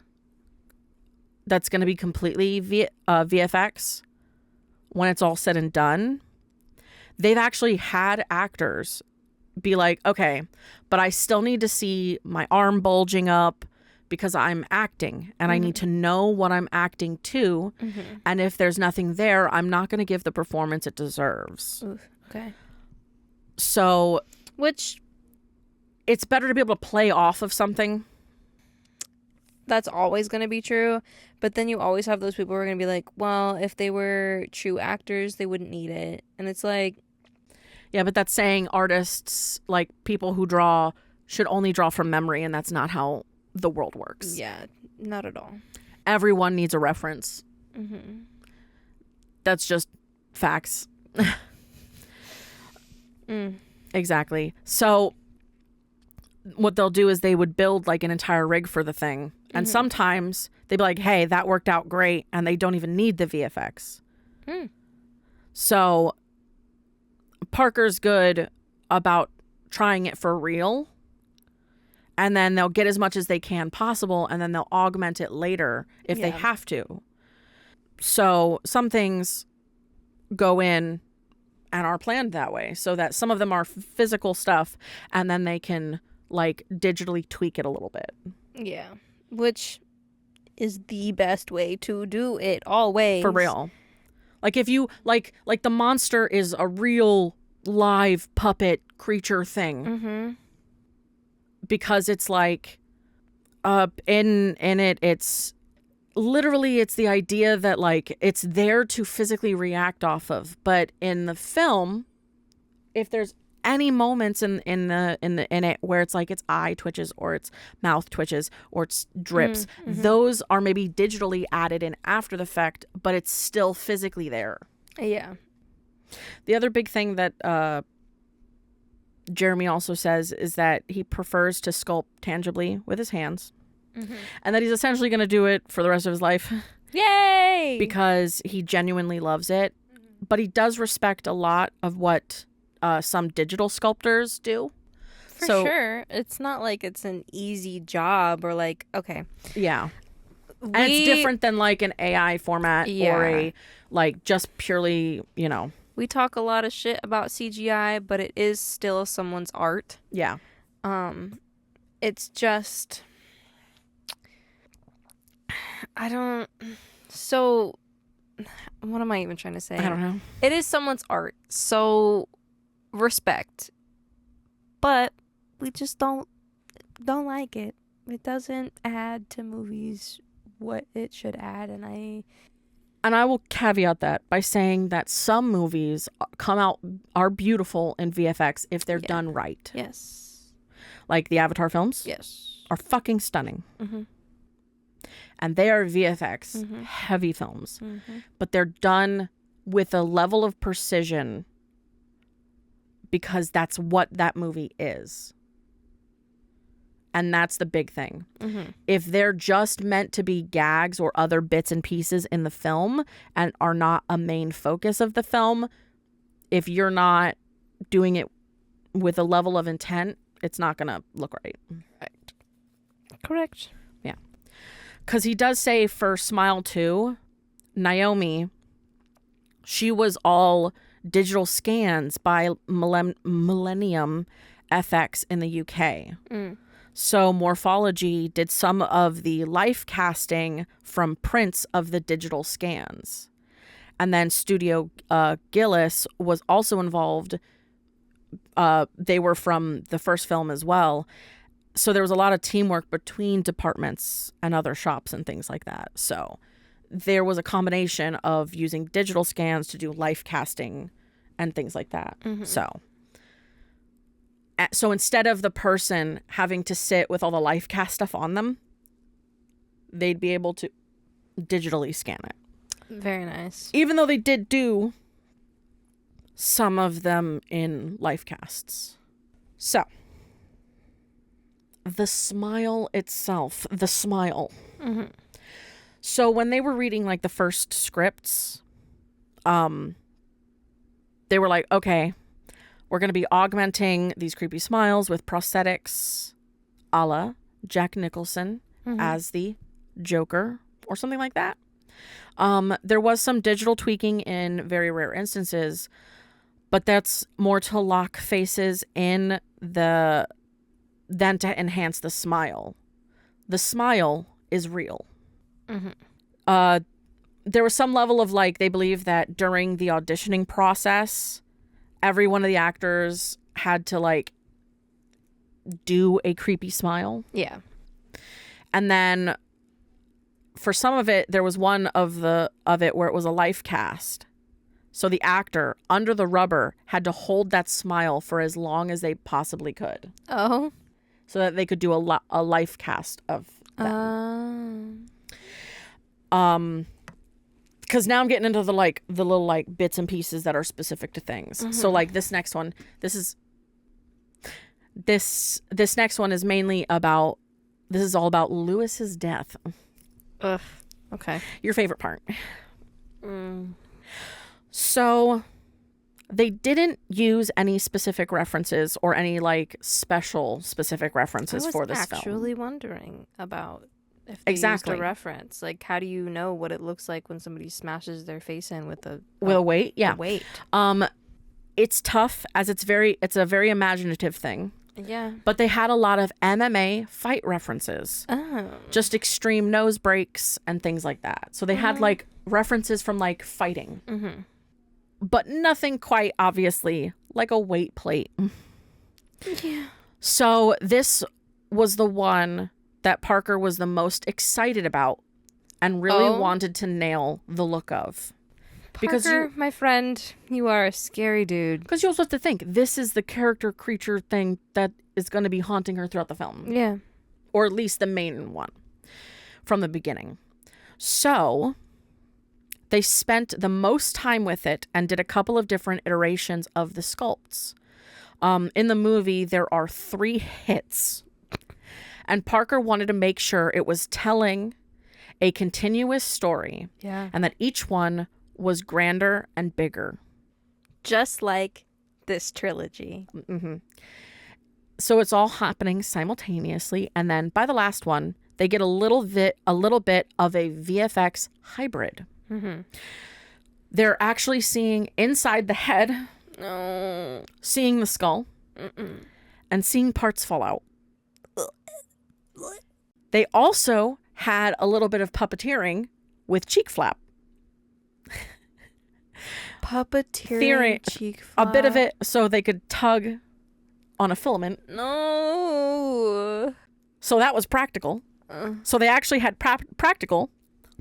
that's going to be completely VFX, when it's all said and done, they've actually had actors be like, okay, but I still need to see my arm bulging up because I'm acting and I need to know what I'm acting to. And if there's nothing there, I'm not going to give the performance it deserves. Oof, okay. So, which it's better to be able to play off of something. That's always going to be true. But then you always have those people who are going to be like, well, if they were true actors, they wouldn't need it. And it's like... Yeah, but that's saying artists, like people who draw, should only draw from memory. And that's not how the world works. Yeah, not at all. Everyone needs a reference. That's just facts. Exactly. So what they'll do is they would build like an entire rig for the thing. And sometimes they'd be like, hey, that worked out great. And they don't even need the VFX. So Parker's good about trying it for real. And then they'll get as much as they can possible. And then they'll augment it later if they have to. So some things go in and are planned that way. So that some of them are physical stuff. And then they can like digitally tweak it a little bit. Yeah. Which is the best way to do it always. For real. Like if you like the monster is a real live puppet creature thing. Because it's like in it it's literally it's the idea that like it's there to physically react off of. But in the film, if there's any moments in it where it's like its eye twitches or its mouth twitches or its drips, those are maybe digitally added in after the fact, but it's still physically there. Yeah. The other big thing that Jeremy also says is that he prefers to sculpt tangibly with his hands, and that he's essentially going to do it for the rest of his life. Yay! Because he genuinely loves it, but he does respect a lot of what some digital sculptors do. For sure. It's not like it's an easy job or like, okay. Yeah. And it's different than like an AI format or a like just purely, you know. We talk a lot of shit about CGI, but it is still someone's art. Yeah. It's just so what am I even trying to say? I don't know. It is someone's art. So respect. But we just don't like it. It doesn't add to movies what it should add, and I will caveat that by saying that some movies are beautiful in VFX if they're done right. Yes. Like the Avatar films. Yes. Are fucking stunning. And they are VFX heavy films. But they're done with a level of precision because that's what that movie is. And that's the big thing. Mm-hmm. If they're just meant to be gags or other bits and pieces in the film and are not a main focus of the film, if you're not doing it with a level of intent, it's not going to look right. Right. Correct. Yeah. Because he does say for Smile 2, Naomi, she was all digital scans by Millennium FX in the UK. Mm. So Morphology did some of the life casting from prints of the digital scans. And then Studio Gillis was also involved. They were from the first film as well. So there was a lot of teamwork between departments and other shops and things like that. So there was a combination of using digital scans to do life casting and things like that. Mm-hmm. So instead of the person having to sit with all the life cast stuff on them, they'd be able to digitally scan it. Very nice. Even though they did do some of them in life casts. So, the smile itself, the smile. Mm-hmm. So when they were reading like the first scripts, they were like, okay, we're going to be augmenting these creepy smiles with prosthetics a la Jack Nicholson as the Joker or something like that. There was some digital tweaking in very rare instances, but that's more to lock faces in than to enhance the smile. The smile is real. Mm-hmm. There was some level of like, they believe that during the auditioning process, every one of the actors had to like do a creepy smile. Yeah. And then for some of it, there was one of it where it was a life cast. So the actor under the rubber had to hold that smile for as long as they possibly could, Oh. so that they could do a life cast of them. Because now I'm getting into the little like bits and pieces that are specific to things. Mm-hmm. So like this next one, this next one is mainly about. This is all about Lewis's death. Ugh. Okay. Your favorite part. Mm. So they didn't use any specific references or any like specific references for this film. I was actually wondering about if they Exactly. used a reference. Like, how do you know what it looks like when somebody smashes their face in with a weight? Yeah. a weight? It's tough as it's a very imaginative thing. Yeah. But they had a lot of MMA fight references. Oh. Just extreme nose breaks and things like that. So they had like references from like fighting. Mm-hmm. But nothing quite obviously like a weight plate. Yeah. So this was the one that Parker was the most excited about and really wanted to nail the look of. Parker, my friend, you are a scary dude. Because you also have to think, this is the character creature thing that is going to be haunting her throughout the film. Yeah. Or at least the main one from the beginning. So they spent the most time with it and did a couple of different iterations of the sculpts. In the movie, there are 3 hits. And Parker wanted to make sure it was telling a continuous story. Yeah. And that each one was grander and bigger. Just like this trilogy. Mm-hmm. So it's all happening simultaneously. And then by the last one, they get a little bit of a VFX hybrid. Mm-hmm. They're actually seeing inside the head, seeing the skull, and seeing parts fall out. They also had a little bit of puppeteering with cheek flap. Puppeteering cheek flap. A bit of it so they could tug on a filament. No. So that was practical. So they actually had practical,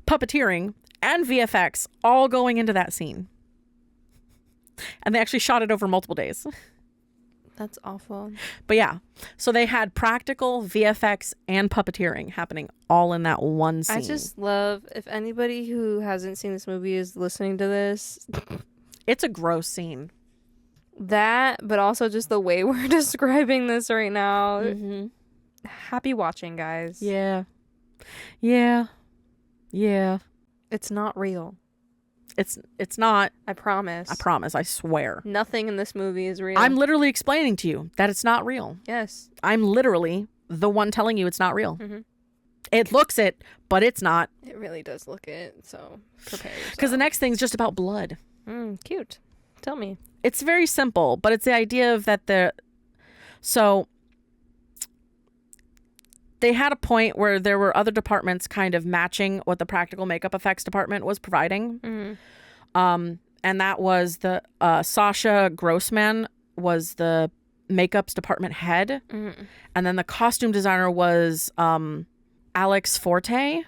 puppeteering, and VFX all going into that scene. And they actually shot it over multiple days. That's awful. But yeah, so they had practical, VFX, and puppeteering happening all in that one scene. I just love, if anybody who hasn't seen this movie is listening to this. It's a gross scene. That, but also just the way we're describing this right now. Mm-hmm. Happy watching, guys. Yeah. Yeah. Yeah. It's not real. It's not. I promise. I promise. I swear. Nothing in this movie is real. I'm literally explaining to you that it's not real. Yes. I'm literally the one telling you it's not real. Mm-hmm. It looks it, but it's not. It really does look it, so prepare yourself. Because the next thing's just about blood. Cute. Tell me. It's very simple, but it's the idea of that so they had a point where there were other departments kind of matching what the practical makeup effects department was providing. Mm-hmm. And that was the Sasha Grossman was the makeups department head. Mm-hmm. And then the costume designer was Alex Forte.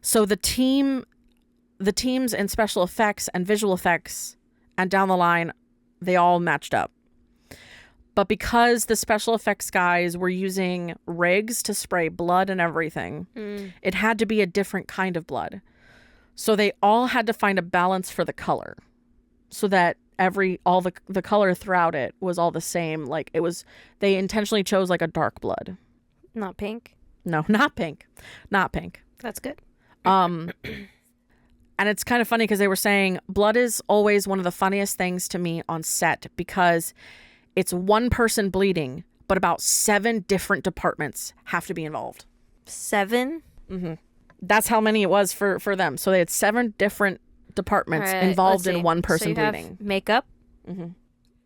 So the teams in special effects and visual effects and down the line, they all matched up. But because the special effects guys were using rigs to spray blood and everything, it had to be a different kind of blood. So they all had to find a balance for the color so that all the color throughout it was all the same. Like they intentionally chose like a dark blood. Not pink. No, not pink. Not pink. That's good. And it's kind of funny because they were saying blood is always one of the funniest things to me on set because it's one person bleeding, but about 7 different departments have to be involved. 7? Mm-hmm. That's how many it was for them. So they had 7 different departments involved in one person so you bleeding. Have makeup, Mm-hmm.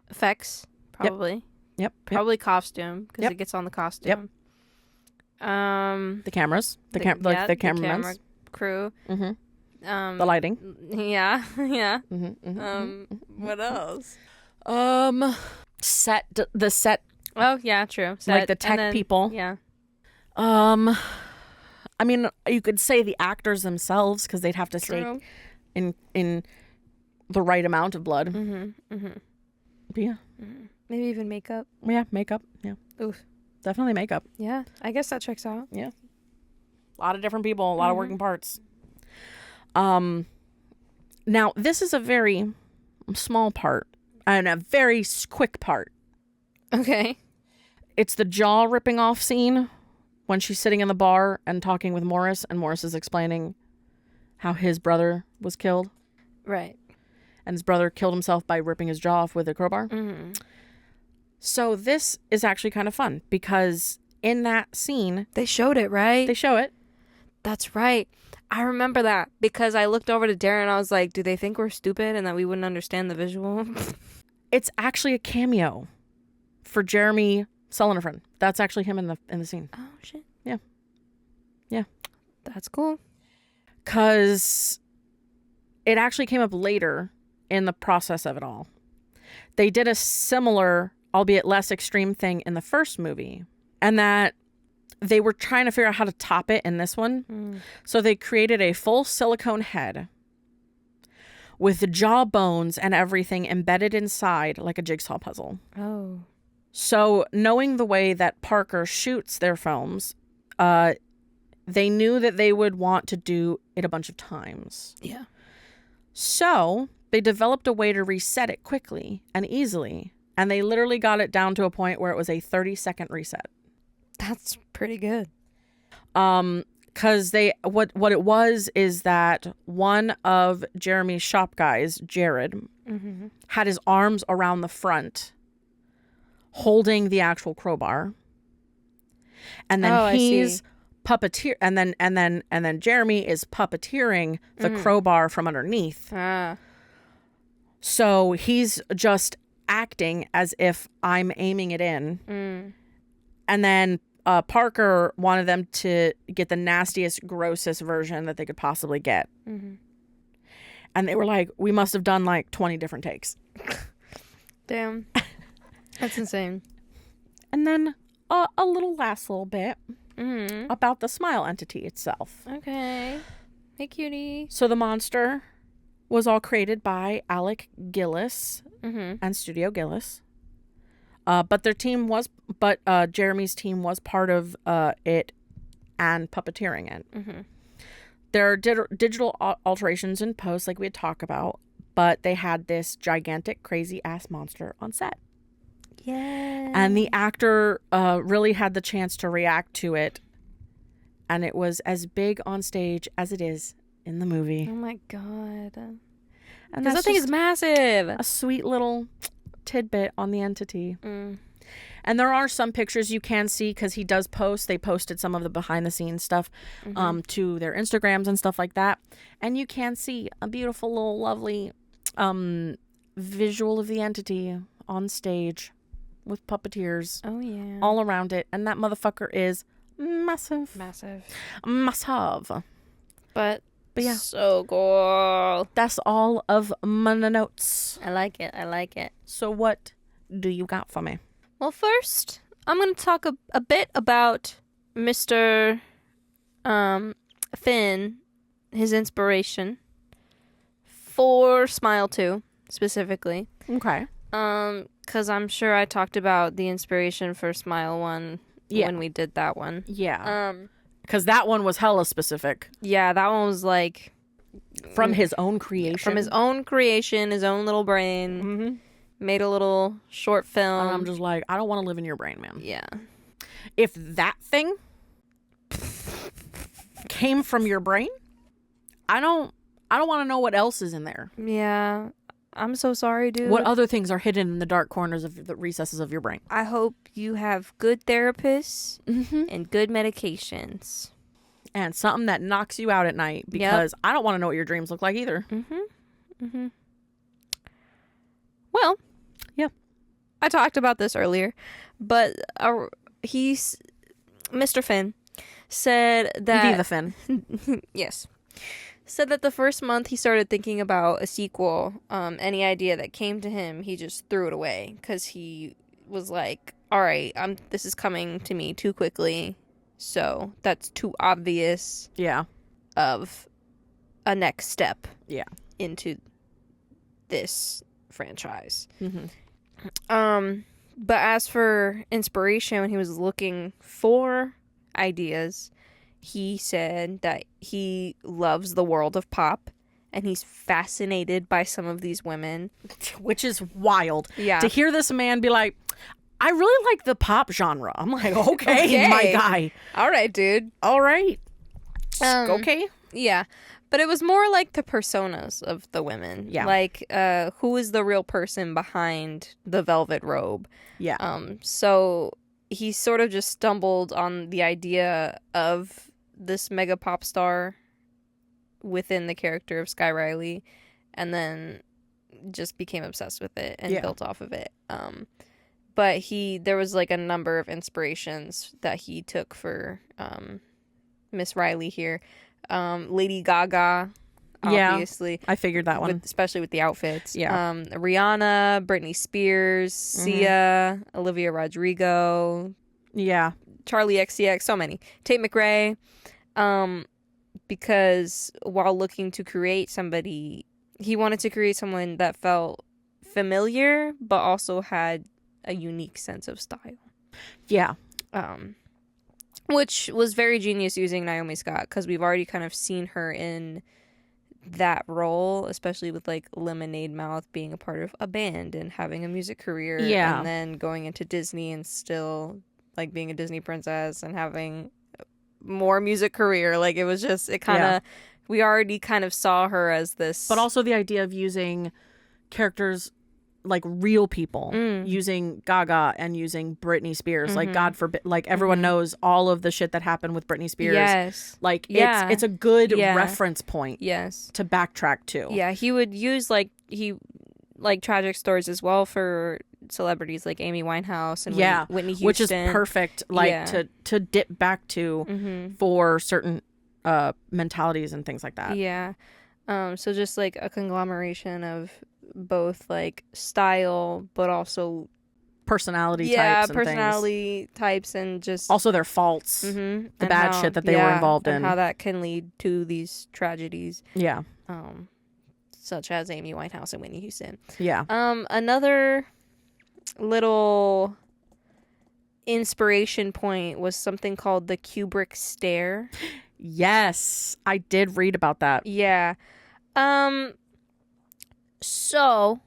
effects, probably. Yep. Probably costume because it gets on the costume. Yep. The cameras, the cameramen, camera crew. Mm-hmm. The lighting. Yeah, yeah. Mm-hmm. Mm-hmm. What else? The set. Oh yeah, true. Set, like the tech people. Yeah. I mean, you could say the actors themselves because they'd have to stay in the right amount of blood. Mm-hmm. Mm-hmm. But yeah. Mm-hmm. Maybe even makeup. Yeah, makeup. Yeah. Oof. Definitely makeup. Yeah, I guess that checks out. Yeah. A lot of different people, a lot of working parts. Now, this is a very small part and a very quick part. Okay. It's the jaw ripping off scene when she's sitting in the bar and talking with Morris, and Morris is explaining how his brother was killed. Right. And his brother killed himself by ripping his jaw off with a crowbar. Mm-hmm. So this is actually kind of fun because in that scene... They showed it, right? They show it. That's right. I remember that because I looked over to Darren and I was like, do they think we're stupid and that we wouldn't understand the visual? It's actually a cameo for Jeremy Sullivan. That's actually him in the scene. Oh, shit. Yeah. Yeah. That's cool. Because it actually came up later in the process of it all. They did a similar, albeit less extreme thing in the first movie, and that they were trying to figure out how to top it in this one. So they created a full silicone head with the jaw bones and everything embedded inside like a jigsaw puzzle. Oh. So knowing the way that Parker shoots their films, they knew that they would want to do it a bunch of times. Yeah. So they developed a way to reset it quickly and easily. And they literally got it down to a point where it was a 30-second reset. That's pretty good. Because what it was is that one of Jeremy's shop guys, Jared, had his arms around the front holding the actual crowbar. And then he's puppeteer and then Jeremy is puppeteering the crowbar from underneath. So he's just acting as if I'm aiming it in. And then Parker wanted them to get the nastiest, grossest version that they could possibly get. And they were like, we must have done like 20 different takes. Damn. That's insane. And then a little bit about the smile entity itself. Okay. Hey, cutie. So the monster was all created by Alec Gillis and Studio Gillis. But Jeremy's team was part of it and puppeteering it. There are digital alterations in post, like we had talked about, but they had this gigantic, crazy ass monster on set. Yeah. And the actor really had the chance to react to it. And it was as big on stage as it is in the movie. Oh my god. And Because that thing is massive. a sweet little tidbit on the entity. Mm. And there are some pictures you can see because he does post. They posted some of the behind the scenes stuff to their Instagrams and stuff like that. And you can see a beautiful little lovely visual of the entity on stage with puppeteers Oh yeah. all around it. And that motherfucker is massive. Massive. Massive. But yeah. so cool. That's all of my notes. I like it. I like it. So what do you got for me? Well, first, I'm going to talk a bit about Mr. Finn, his inspiration for Smile 2, specifically. Okay. Because I'm sure I talked about the inspiration for Smile 1 when we did that one. Yeah. Because that one was hella specific. Yeah, that one was like... From his own creation. From his own creation, his own little brain. Mm-hmm. Made a little short film. And I'm just like, I don't want to live in your brain, man. Yeah. If that thing came from your brain, I don't want to know what else is in there. Yeah. I'm so sorry, dude. What other things are hidden in the dark corners of the recesses of your brain? I hope you have good therapists and good medications. And something that knocks you out at night, because I don't want to know what your dreams look like either. Well, yeah. I talked about this earlier, but Mr. Finn said that... Viva Finn. Yes. Said that the first month he started thinking about a sequel, any idea that came to him, he just threw it away because he was like, all right, this is coming to me too quickly, so that's too obvious of a next step into this franchise. But as for inspiration, when he was looking for ideas, he said that he loves the world of pop and he's fascinated by some of these women. Which is wild. Yeah. To hear this man be like, I really like the pop genre. I'm like, okay. My guy. All right, dude. All right. Okay. Yeah. But it was more like the personas of the women. Yeah. Like, who is the real person behind the velvet robe? Yeah. So he sort of just stumbled on the idea of this mega pop star within the character of Sky Riley, and then just became obsessed with it and built off of it. But there was like a number of inspirations that he took for Miss Riley here. Lady Gaga, obviously. I figured that one. Especially with the outfits. Yeah. Rihanna, Britney Spears, Sia, Olivia Rodrigo. Yeah. Charlie XCX, so many. Tate McRae. Because while looking to create somebody, he wanted to create someone that felt familiar, but also had a unique sense of style. Yeah. Which was very genius using Naomi Scott, because we've already kind of seen her in that role, especially with like Lemonade Mouth being a part of a band and having a music career. Yeah. And then going into Disney and still like being a Disney princess and having more music career. Like it was just, it kind of, we already kind of saw her as this. But also the idea of using characters like real people, using Gaga and using Britney Spears. Like God forbid, like everyone knows all of the shit that happened with Britney Spears. Yes. Like it's a good reference point. Yes. To backtrack to. Yeah, he would use like tragic stories as well for celebrities like Amy Winehouse and Whitney Houston, which is perfect. Like to dip back to for certain mentalities and things like that. Yeah. So just like a conglomeration of both like style, but also personality types. And personality types, and just also their faults, the bad shit that they were involved in, and how that can lead to these tragedies. Yeah. Such as Amy Winehouse and Whitney Houston. Yeah. Another little inspiration point was something called the Kubrick stare. Yes, I did read about that. Yeah. So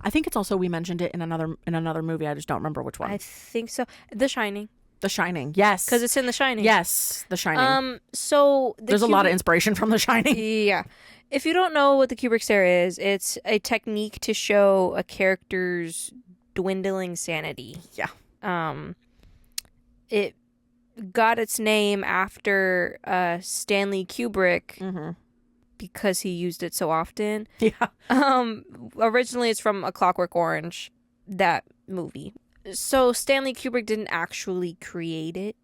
I think it's also we mentioned it in another movie. I just don't remember which one. I think so. The Shining, The Shining. Yes. because it's in The Shining. Yes, The Shining. So There's a lot of inspiration from The Shining. Yeah. If you don't know what the Kubrick stare is, it's a technique to show a character's dwindling sanity. Yeah. It got its name after Stanley Kubrick Mm-hmm. because he used it so often. Yeah. Originally, it's from A Clockwork Orange, that movie. So Stanley Kubrick didn't actually create it.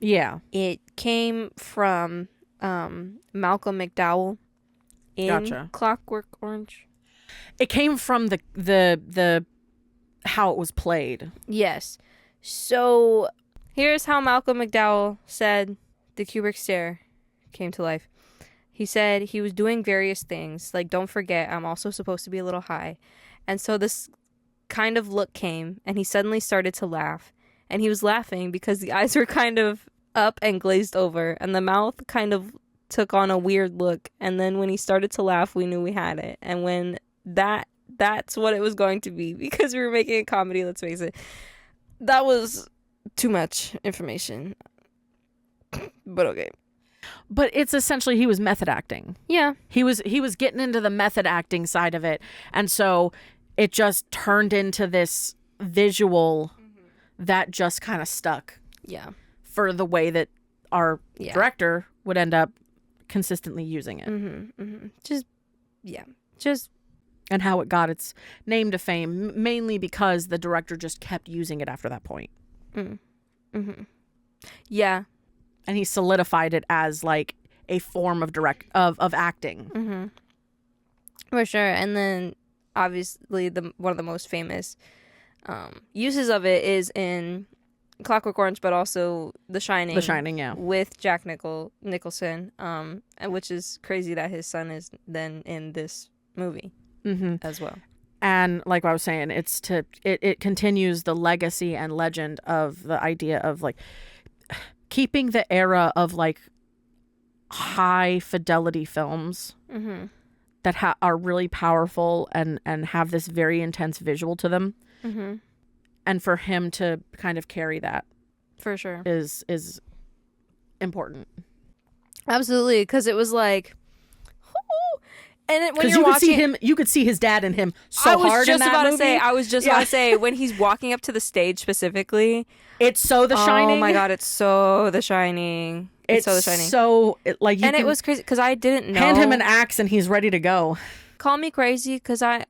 Yeah. It came from Malcolm McDowell in Gotcha. Clockwork Orange. It came from the how it was played. Yes. So here's how Malcolm McDowell said the Kubrick stare came to life. He said he was doing various things, like, don't forget, I'm also supposed to be a little high. And so this kind of look came, and he suddenly started to laugh. And he was laughing because the eyes were kind of up and glazed over, and the mouth kind of took on a weird look. And then when he started to laugh, we knew we had it. And when that's what it was going to be, because we were making a comedy, let's face it. That was too much information. But okay. But it's essentially he was method acting. Yeah. He was getting into the method acting side of it. And so it just turned into this visual that just kind of stuck Yeah. for the way that our Yeah. director would end up consistently using it. Just And how it got its name to fame, mainly because the director just kept using it after that point. yeah. And he solidified it as like a form of of acting. For sure. And then obviously one of the most famous uses of it is in Clockwork Orange, but also The Shining. The Shining, yeah. With Jack Nicholson, and which is crazy that his son is then in this movie as well. And like I was saying, it continues the legacy and legend of the idea of like keeping the era of like high fidelity films that are really powerful and have this very intense visual to them. And for him to kind of carry that For sure. is important. Absolutely, because it was like, and when Because you're watching, you could see his dad in him so I was hard in just that about movie. to say, I was just about to say, when he's walking up to the stage specifically, It's so The Shining. oh my god, it's so The Shining. It's so The Shining. Like you And can it was crazy because I didn't know. hand him an axe and he's ready to go. Call me crazy because I'm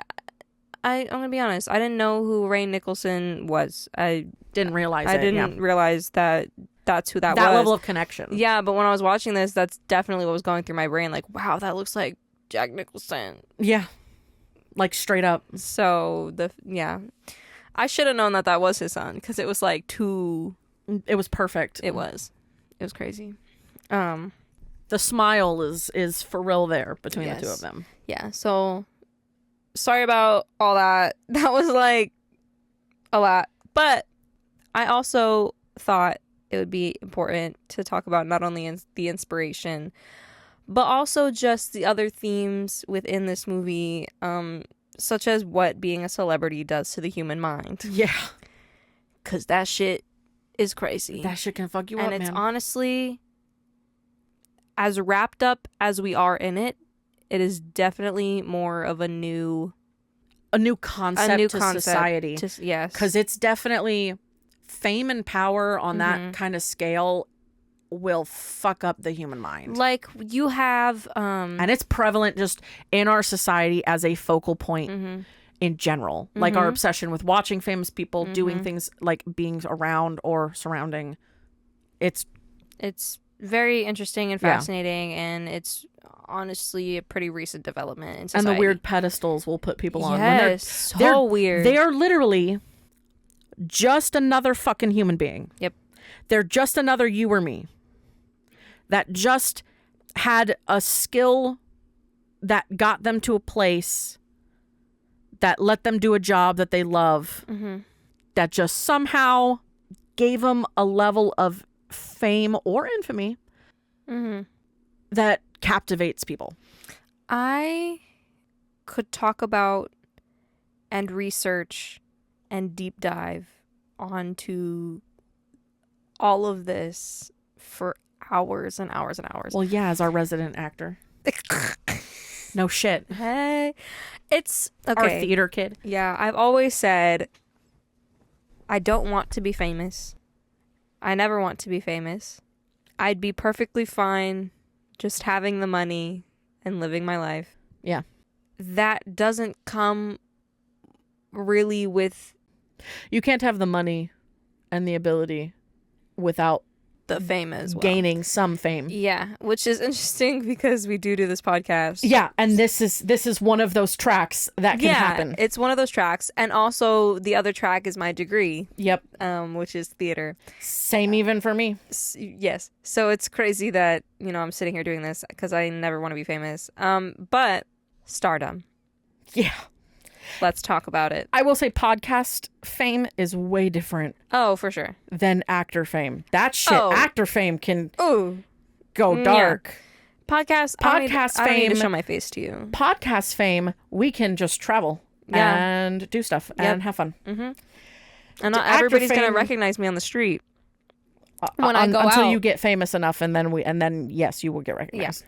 gonna be honest. I didn't know who Ray Nicholson was. I Didn't realize didn't realize that that's who that was. that level of connection. Yeah, but when I was watching this, that's definitely what was going through my brain. Like, wow, that looks like Jack Nicholson. Yeah. Like straight up. So I should have known that was his son because it was like too. It was perfect. It was crazy. The smile is for real there between the two Yes. of them. Yeah. So sorry about all that. That was like a lot, but I also thought it would be important to talk about not only the inspiration, but also just the other themes within this movie, such as what being a celebrity does to the human mind. Yeah. Because that shit is crazy. That shit can fuck you and up, it's man. honestly, as wrapped up as we are in it, it is definitely more of a new concept to society. Yes. Because it's definitely fame and power on that kind of scale will fuck up the human mind. Like you have And it's prevalent just in our society as a focal point in general. Like our obsession with watching famous people doing things, like being around or surrounding. It's very interesting and fascinating, and it's honestly a pretty recent development in and society. the weird pedestals we'll put people on. Yes, When so weird. They are literally just another fucking human being. Yep. They're just another you or me that just had a skill that got them to a place that let them do a job that they love, that just somehow gave them a level of fame or infamy that captivates people. I could talk about and research and deep dive onto all of this for hours and hours and hours. Well, yeah, as our resident actor. No shit. Hey, it's Our okay. theater kid. Yeah, I've always said I don't want to be famous. I never want to be famous. I'd be perfectly fine just having the money and living my life. Yeah. That doesn't come really with You can't have the money and the ability without the fame as well. gaining some fame. Yeah, which is interesting because we do this podcast. Yeah, and this is one of those tracks that can happen. It's one of those tracks, and also the other track is my degree, Yep. which is theater. Same even for me. Yes, so it's crazy that I'm sitting here doing this because I never want to be famous. But stardom. Yeah. Let's talk about it. I will say podcast fame is way different Oh, for sure. than actor fame. That shit, Oh. actor fame can Ooh, go dark. podcast. Podcast I don't need to fame. show my face to you. Podcast fame, we can just travel Yeah. and do stuff and have fun. Mm-hmm. And To not actor everybody's gonna fame- recognize me on the street when I go until out. you get famous enough, and then yes, you will get recognized.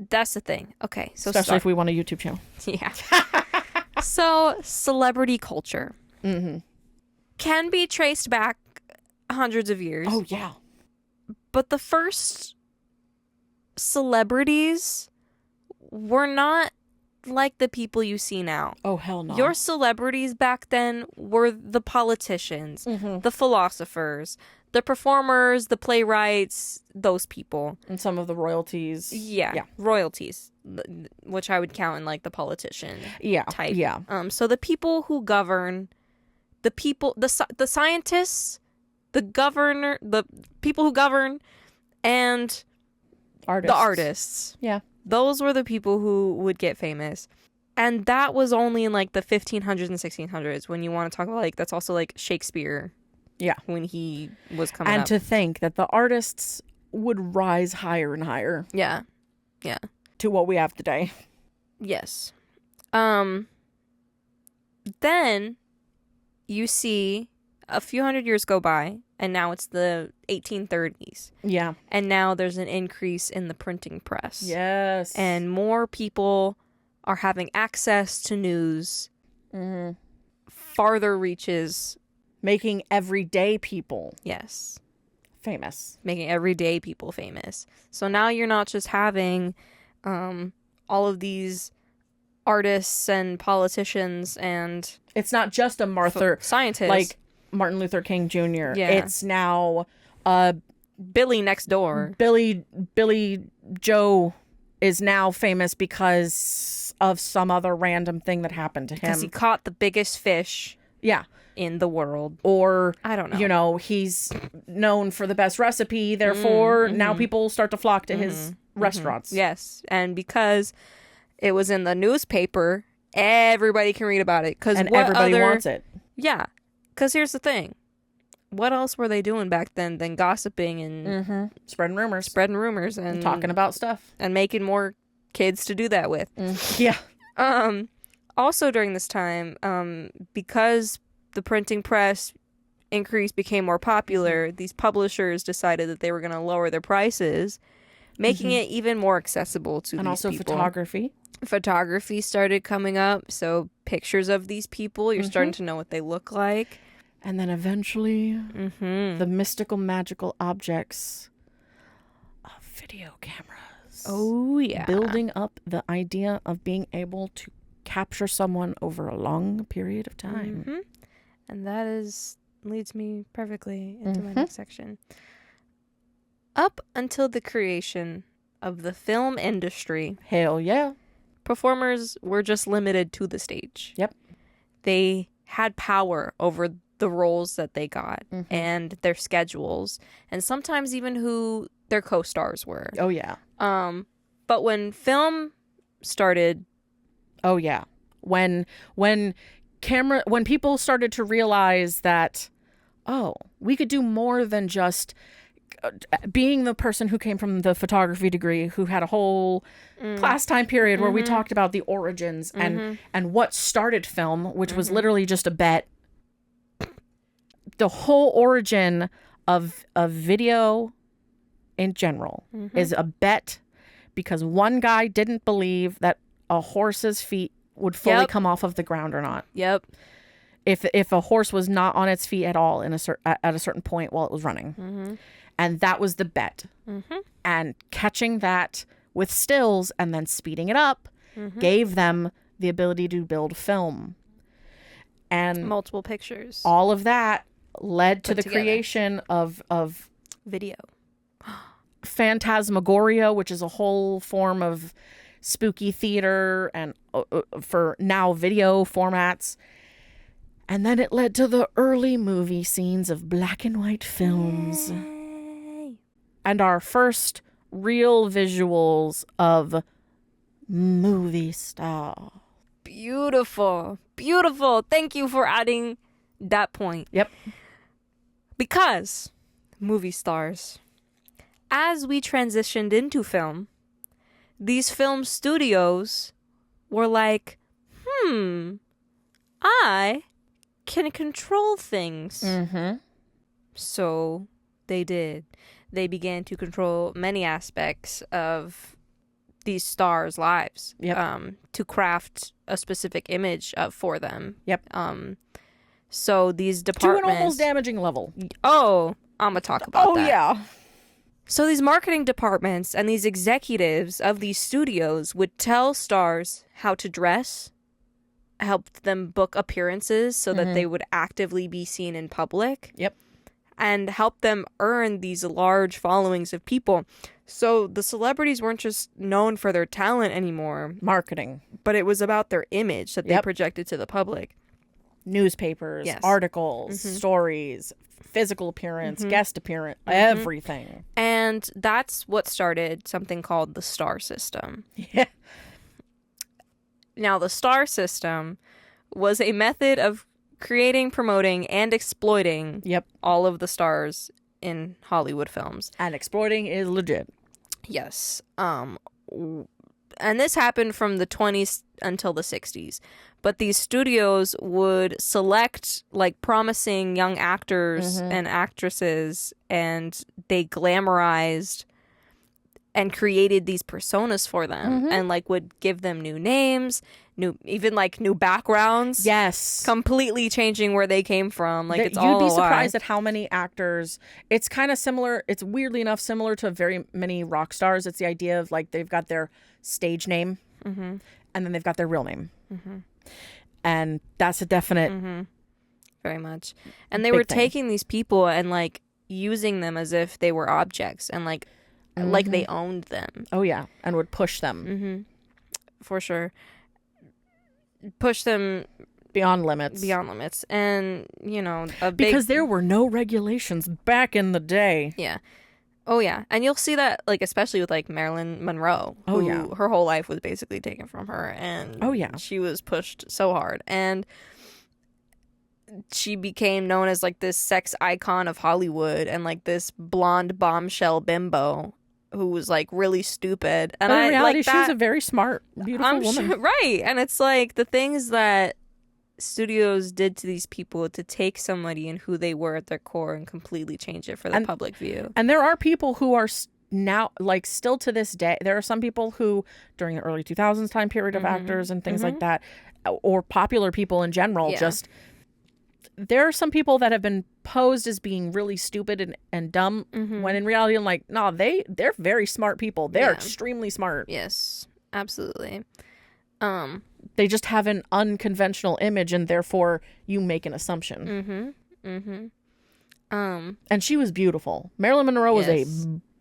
That's the thing. Okay, so Especially if we want a YouTube channel. yeah. So celebrity culture Mm-hmm. can be traced back hundreds of years. Oh yeah. But the first celebrities were not like the people you see now. Oh hell no. Your celebrities back then were the politicians, Mm-hmm. the philosophers, the performers, the playwrights, those people. And some of the royalties. Yeah. Royalties, which I would count in like the politician Yeah. type. Yeah. So the people who govern, the scientists, the people who govern, and Artists. the artists. Yeah. Those were the people who would get famous. And that was only in like the 1500s and 1600s when you want to talk about like that's also like Shakespeare. Yeah. When he was coming And up. to think that the artists would rise higher and higher Yeah. to what we have today. Yes. Then you see a few hundred years go by and now it's the 1830s. Yeah. And now there's an increase in the printing press. Yes. And more people are having access to news, Mhm. farther reaches. Making everyday people Yes. famous. Making everyday people famous. So now you're not just having all of these artists and politicians and It's not just a Martha, scientists. like Martin Luther King Jr. Yeah. It's now Billy next door. Billy Joe is now famous because of some other random thing that happened to Because he him. caught the biggest fish Yeah. in the world. Or, I don't know. he's known for the best recipe. Therefore, now people start to flock to his restaurants. Yes. And because it was in the newspaper, everybody can read about it. And everybody wants it. Yeah. Because here's the thing. What else were they doing back then than gossiping and Mm-hmm. Spreading rumors. spreading rumors and Talking about stuff. and making more kids to do that with? Yeah. Also during this time, because the printing press increased, became more popular, these publishers decided that they were going to lower their prices, making it even more accessible to And these also people. photography. Photography started coming up, so pictures of these people, you're starting to know what they look like. And then eventually, Mm-hmm. the mystical, magical objects of video cameras. Oh, yeah. Building up the idea of being able to capture someone over a long period of time. Mhm. And that leads me perfectly into my next section. Up until the creation of the film industry, Hell yeah. performers were just limited to the stage. Yep. They had power over the roles that they got and their schedules, and sometimes even who their co-stars were. Oh yeah. But when film started, Oh yeah. When people started to realize that, oh, we could do more than just being the person who came from the photography degree, who had a whole class time period where we talked about the origins and what started film, which was literally just a bet. The whole origin of video in general is a bet, because one guy didn't believe that a horse's feet would fully come off of the ground or not. Yep. If a horse was not on its feet at all at a certain point while it was running. And that was the bet. And catching that with stills and then speeding it up gave them the ability to build film. And multiple pictures. all of that led to the together. creation of Video. phantasmagoria, which is a whole form of spooky theater and for now video formats. And then it led to the early movie scenes of black and white films. Yay. And our first real visuals of movie star. Beautiful. Beautiful. Thank you for adding that point. Yep. Because movie stars, as we transitioned into film, these film studios were like, I can control things. So they did. They began to control many aspects of these stars' lives. Yep. To craft a specific image for them. Yep. So these To departments. an almost damaging level. Oh, I'm gonna talk about that. Yeah. So these marketing departments and these executives of these studios would tell stars how to dress, help them book appearances so that they would actively be seen in public. Yep. And help them earn these large followings of people. So the celebrities weren't just known for their talent anymore, Marketing. but it was about their image that they projected to the public. Newspapers, Yes. articles, stories, physical appearance, guest appearance, everything. And that's what started something called the star system. Yeah. Now, the star system was a method of creating, promoting, and exploiting Yep. all of the stars in Hollywood films. And exploiting is legit. Yes. And this happened from the 20s until the 60s. But these studios would select like promising young actors and actresses, and they glamorized and created these personas for them and like would give them new names, new backgrounds. Yes. Completely changing where they came from. Like it's all You'd be a lie. surprised at how many actors. It's kind of similar. It's weirdly enough similar to very many rock stars. It's the idea of like they've got their stage name and then they've got their real name. And that's a definite. Very much. And they Big were thing. taking these people and like using them as if they were objects and like they owned them. Oh, yeah. And would push them For sure. Push them beyond limits. beyond limits. And, you know, a big... Because there were no regulations back in the day. Yeah. Oh, yeah. And you'll see that, like, especially with, like, Marilyn Monroe. Oh, who, yeah. Her whole life was basically taken from her. And Oh, yeah. she was pushed so hard. And she became known as, like, this sex icon of Hollywood and, like, this blonde bombshell bimbo who was, like, really stupid. And But in reality, like she was a very smart, beautiful woman. Sure, right. And it's, like, the things that studios did to these people to take somebody and who they were at their core and completely change it for the public view. And there are people who are now, like, still to this day, there are some people who, during the early 2000s time period of actors and things like that, or popular people in general, just, there are some people that have been posed as being really stupid and dumb, when in reality, I'm like, no, they're very smart people. They're extremely smart. Yes, absolutely. They just have an unconventional image, and therefore you make an assumption. And she was beautiful. Marilyn Monroe was a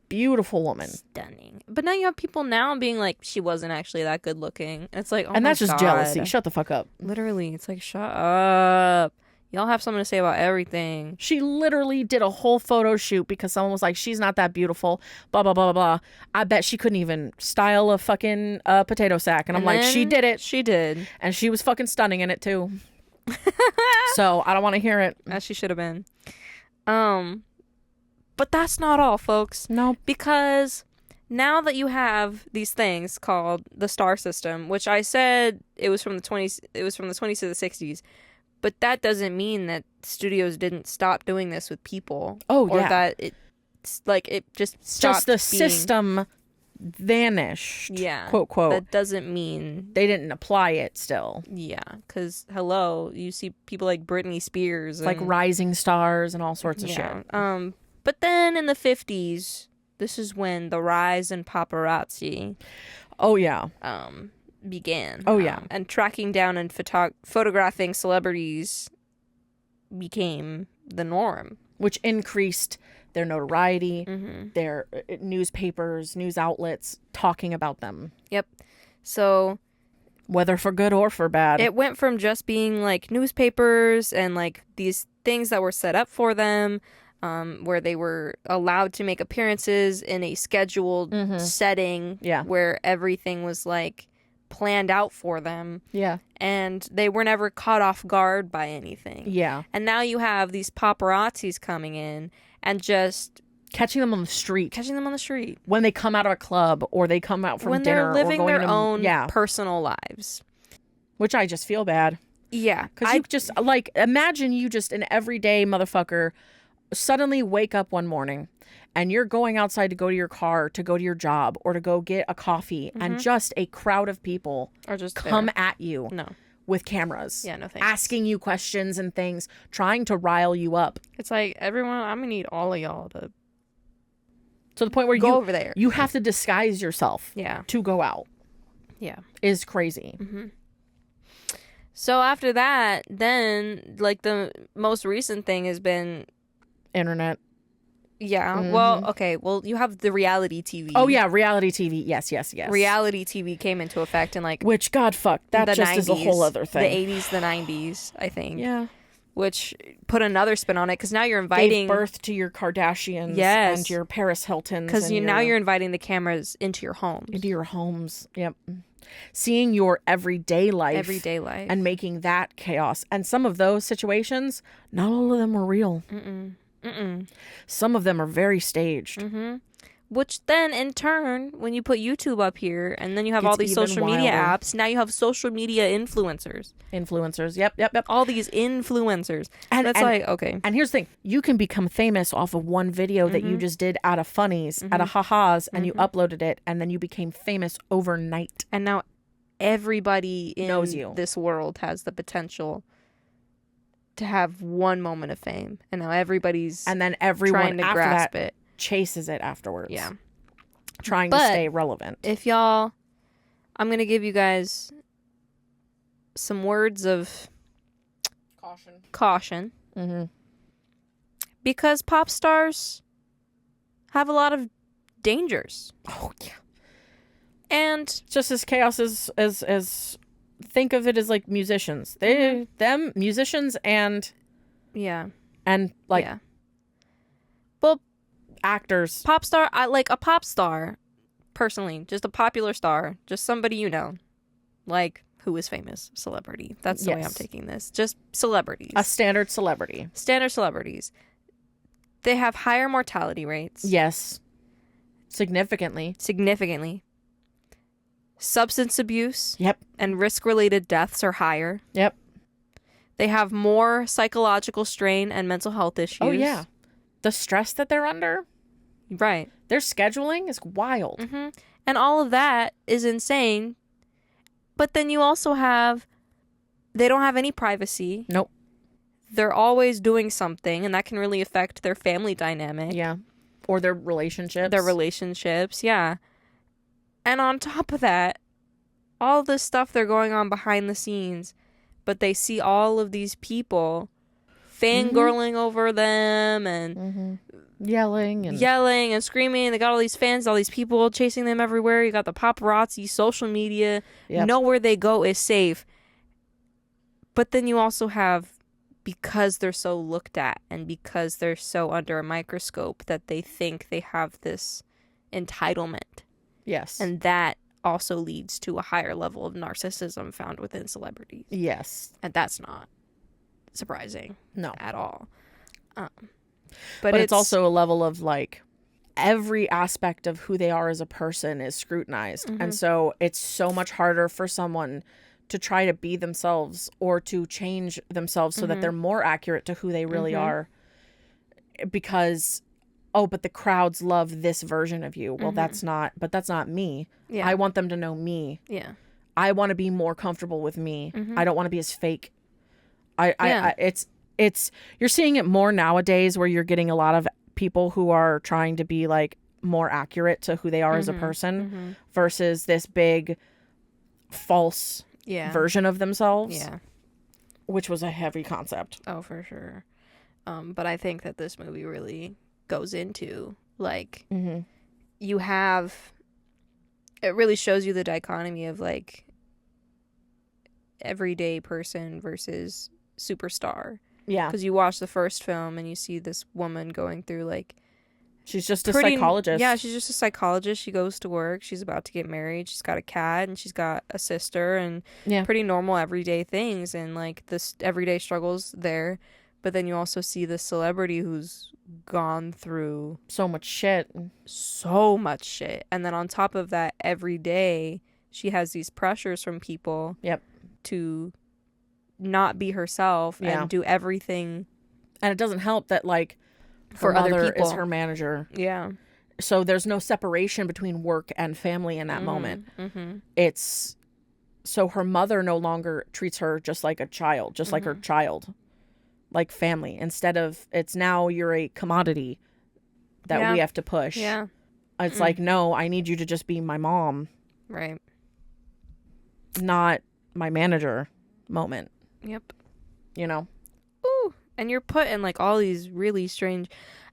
beautiful woman. Stunning. But now you have people now being like, she wasn't actually that good looking. It's like, oh And my that's just God. jealousy. Shut the fuck up. Literally, it's like, shut up. Y'all have something to say about everything. She literally did a whole photo shoot because someone was like, she's not that beautiful, blah, blah, blah, blah, blah. I bet she couldn't even style a fucking potato sack. And I'm like, she did it. She did. And she was fucking stunning in it too. So I don't want to hear it. As she should have been. But that's not all, folks. Nope. Because now that you have these things called the star system, which I said it was from the 20s to the 60s, but that doesn't mean that studios didn't stop doing this with people. Oh, or yeah. that it's like it just stopped Just the being, system vanished. Yeah. Quote, quote. That doesn't mean, They didn't apply it still. yeah, because hello, you see people like Britney Spears, Like and, rising stars and all sorts of yeah. shit. But then in the 50s, this is when the rise in paparazzi Oh, yeah. began. Oh, yeah. And tracking down and photographing celebrities became the norm. Which increased their notoriety, Mm-hmm. their newspapers, news outlets talking about them, Yep. So whether for good or for bad. it went from just being like newspapers and like these things that were set up for them, where they were allowed to make appearances in a scheduled setting, Yeah. where everything was like planned out for them, yeah. and they were never caught off guard by anything. Yeah. And now you have these paparazzis coming in and just Catching them on the street catching them on the street when they come out of a club or they come out from when dinner they're living or going their to, own yeah, personal lives. which I just feel bad. Yeah. Because you just, like, imagine you just an everyday motherfucker suddenly wake up one morning and you're going outside to go to your car, to go to your job, or to go get a coffee, and just a crowd of people Or just come there. at you No. with cameras. Yeah, no thanks. Asking you questions and things, trying to rile you up It's like, everyone, I'm going to need all of y'all to to the point where go over there. you have to disguise yourself Yeah. to go out. Yeah. Is crazy. So after that, then, like, the most recent thing has been, Internet. yeah, well, okay, well, you have the reality TV. Oh, yeah, reality TV. Yes. Reality TV came into effect in, like, Which, God, fuck, that the just 90s. is a whole other thing. The 80s, the 90s, I think. Yeah. Which put another spin on it, because now you're Gave inviting... birth to your Kardashians Yes. and your Paris Hiltons. Because and now you're inviting the cameras into your homes. into your homes. Yep. Seeing your everyday life. Everyday life. And making that chaos. And some of those situations, not all of them were real. Some of them are very staged. Which then, in turn, when you put YouTube up here, and then you have all Gets these even social media wilder. apps, now you have social media influencers. Influencers. Yep. All these influencers. And- That's and- like, okay. And here's the thing. You can become famous off of one video that you just did out of funnies, out of ha-has, and you uploaded it, and then you became famous overnight. And now everybody in Knows you. this world has the potential to have one moment of fame. And now everybody's And then everyone trying to after grasp that it. chases it afterwards. Yeah. Trying to But- stay relevant. If y'all, I'm going to give you guys some words of caution. Mm-hmm. Because pop stars have a lot of dangers. Oh, yeah. And Just as chaos as think of it as like musicians. Them musicians and yeah. like yeah. Well, actors. pop star, I like a pop star, personally, just a popular star, just somebody you know, like who is famous, celebrity. That's the way I'm Yes. taking this. Just celebrities. A standard celebrity. Standard celebrities. They have higher mortality rates. Yes. Significantly. Significantly. Substance abuse Yep. and risk-related deaths are higher. Yep. They have more psychological strain and mental health issues. Oh, yeah. The stress that they're under, Right. their scheduling is wild. Mm-hmm. And all of that is insane. But then you also have, they don't have any privacy. Nope. They're always doing something, and that can really affect their family dynamic. Yeah. Or their relationships. Their relationships, yeah. And on top of that, all this stuff they're going on behind the scenes, but they see all of these people fangirling over them and Yelling and yelling and screaming. They got all these fans, all these people chasing them everywhere. You got the paparazzi, social media. Yep. Nowhere they go is safe. But then you also have, because they're so looked at and because they're so under a microscope, that they think they have this entitlement. yes. And that also leads to a higher level of narcissism found within celebrities. yes. And that's not surprising No. at all. But it's also a level of like every aspect of who they are as a person is scrutinized. And so it's so much harder for someone to try to be themselves or to change themselves so that they're more accurate to who they really are, because but the crowds love this version of you. Well, that's not me. Yeah. I want them to know me. Yeah. I want to be more comfortable with me. I don't want to be as fake. It's you're seeing it more nowadays, where you're getting a lot of people who are trying to be like more accurate to who they are as a person versus this big false version of themselves. Yeah. Which was a heavy concept. Oh, for sure. But I think that this movie really goes into like you have, it really shows you the dichotomy of like everyday person versus superstar. Yeah. Because you watch the first film and you see this woman going through like She's just a psychologist. Yeah, she's just a psychologist. She goes to work. She's about to get married. She's got a cat and she's got a sister and pretty normal everyday things and like this everyday struggles there. But then you also see this celebrity who's gone through so much shit. And then on top of that, every day she has these pressures from people to not be herself and do everything. And it doesn't help that like for her other mother people is her manager. Yeah. So there's no separation between work and family in that moment. It's so her mother no longer treats her just like a child, just like her child, like family. Instead of it's now you're a commodity that we have to push. Yeah. It's like, no, I need you to just be my mom. Right. Not my manager moment. Yep. You know? Ooh. And you're put in like all these really strange,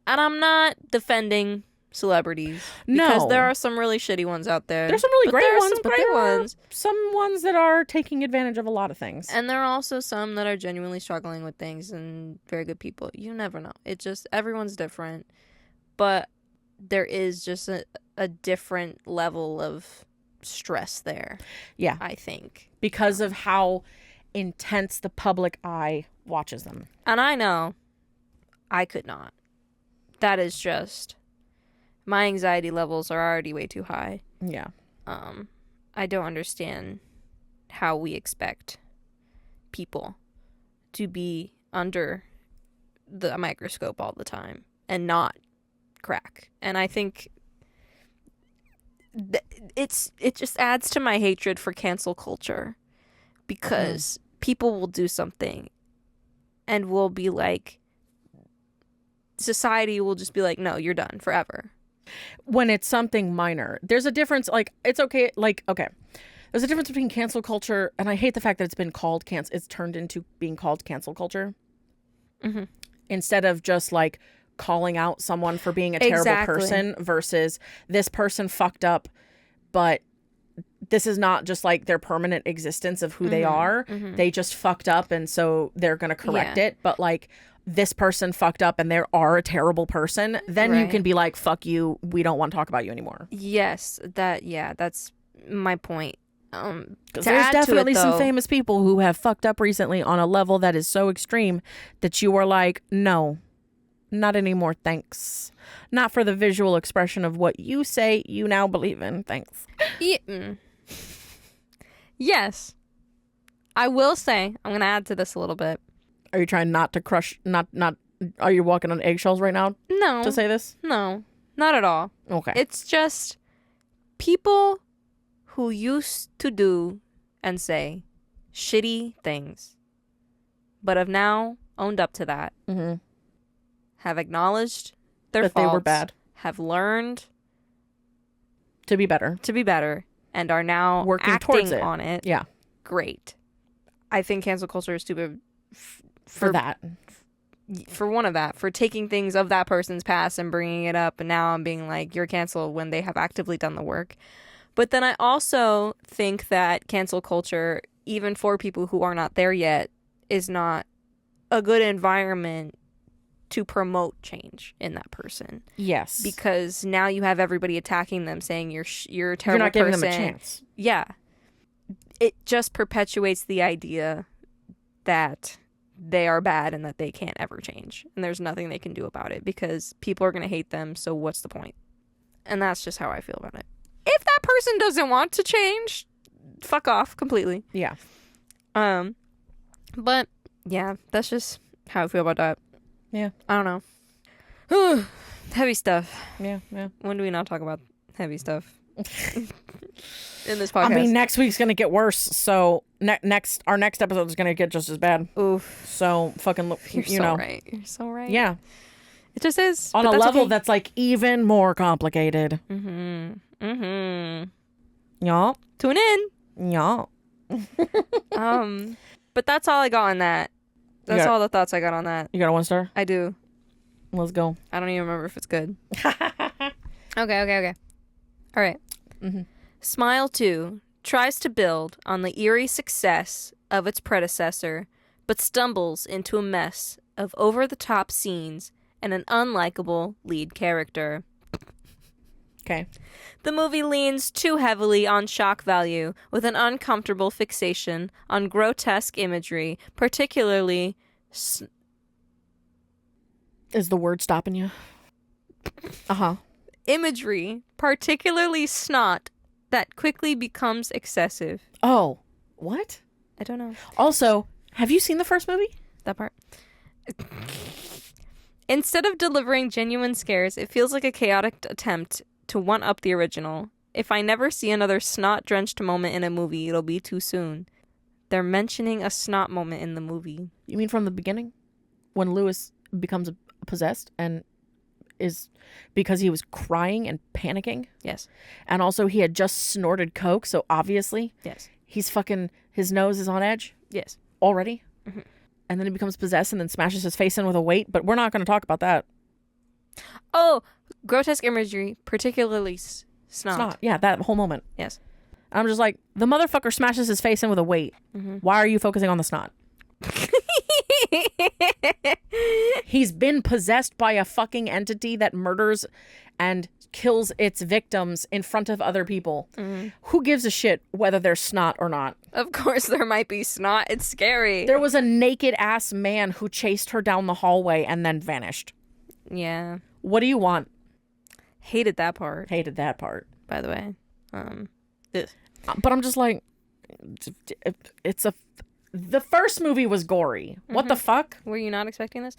and I'm not defending celebrities because there are some really shitty ones out there. There's some really great ones, but there are ones. Some ones that are taking advantage of a lot of things. And there are also some that are genuinely struggling with things and very good people. You never know. It just, everyone's different. But there is just a different level of stress there. Yeah. I think. Because of how intense the public eye watches them. And I know I could not. That is just, my anxiety levels are already way too high. Yeah. I don't understand how we expect people to be under the microscope all the time and not crack. And I think it just adds to my hatred for cancel culture, because people will do something and will be like, society will just be like, no, you're done forever. When it's something minor, there's a difference. Like, it's okay. Like, okay. There's a difference between cancel culture, and I hate the fact that it's been called it's turned into being called cancel culture. Instead of just like calling out someone for being a terrible person versus this person fucked up, but this is not just like their permanent existence of who they are. They just fucked up, and so they're going to correct it. But like, this person fucked up and they are a terrible person, then you can be like, fuck you, we don't want to talk about you anymore. Yes, that's my point. Because there's definitely some famous people who have fucked up recently on a level that is so extreme that you are like, no, not anymore, thanks. Not for the visual expression of what you say you now believe in, thanks. Yes. I will say, I'm going to add to this a little bit. Are you trying not to crush, are you walking on eggshells right now? No. To say this? No, not at all. Okay. It's just people who used to do and say shitty things, but have now owned up to that, have acknowledged their faults, they were bad, have learned to be better, and are now working acting towards it. on it. Yeah. Great. I think cancel culture is stupid for that. For one of that, for taking things of that person's past and bringing it up, and now I'm being like, you're canceled when they have actively done the work. But then I also think that cancel culture, even for people who are not there yet, is not a good environment to promote change in that person. Yes. Because now you have everybody attacking them, saying you're a terrible person. You're not giving them a chance. Yeah. It just perpetuates the idea that they are bad and that they can't ever change. And there's nothing they can do about it because people are going to hate them. So what's the point? And that's just how I feel about it. If that person doesn't want to change, fuck off completely. Yeah. But yeah, that's just how I feel about that. Yeah. I don't know. Heavy stuff. Yeah. When do we not talk about heavy stuff in this podcast? I mean, next week's gonna get worse. So our next episode is gonna get just as bad. Oof. So fucking look, You're you so know. right. You're so right. Yeah. It just is. On but a that's level okay. that's like even more complicated. Yeah. Tune in. Yeah. But that's all I got on that. That's got- all the thoughts I got on that. You got a 1 star? I do. Let's go. I don't even remember if it's good. Okay. All right. Smile 2 tries to build on the eerie success of its predecessor, but stumbles into a mess of over-the-top scenes and an unlikable lead character. Okay. The movie leans too heavily on shock value, with an uncomfortable fixation on grotesque imagery, particularly Is the word stopping you? particularly snot, that quickly becomes excessive. Oh, what? I don't know Also, have you seen the first movie? that part. Instead of delivering genuine scares, it feels like a chaotic attempt to one-up the original. If I never see another snot-drenched moment in a movie, it'll be too soon. They're mentioning a snot moment in the movie. You mean from the beginning? When Lewis becomes possessed and is because he was crying and panicking? Yes. And also he had just snorted coke, so obviously Yes. he's fucking, his nose is on edge Yes. already. And then he becomes possessed and then smashes his face in with a weight, but we're not going to talk about that. Oh, grotesque imagery, particularly snot. Snot. Yeah, that whole moment. Yes. I'm just like, the motherfucker smashes his face in with a weight. Why are you focusing on the snot? He's been possessed by a fucking entity that murders and kills its victims in front of other people. Who gives a shit whether there's snot or not? Of course there might be snot. It's scary. There was a naked ass man who chased her down the hallway and then vanished. Yeah. What do you want? Hated that part, Hated that part. by the way. Ugh. But I'm just like, the first movie was gory. What the fuck? Were you not expecting this?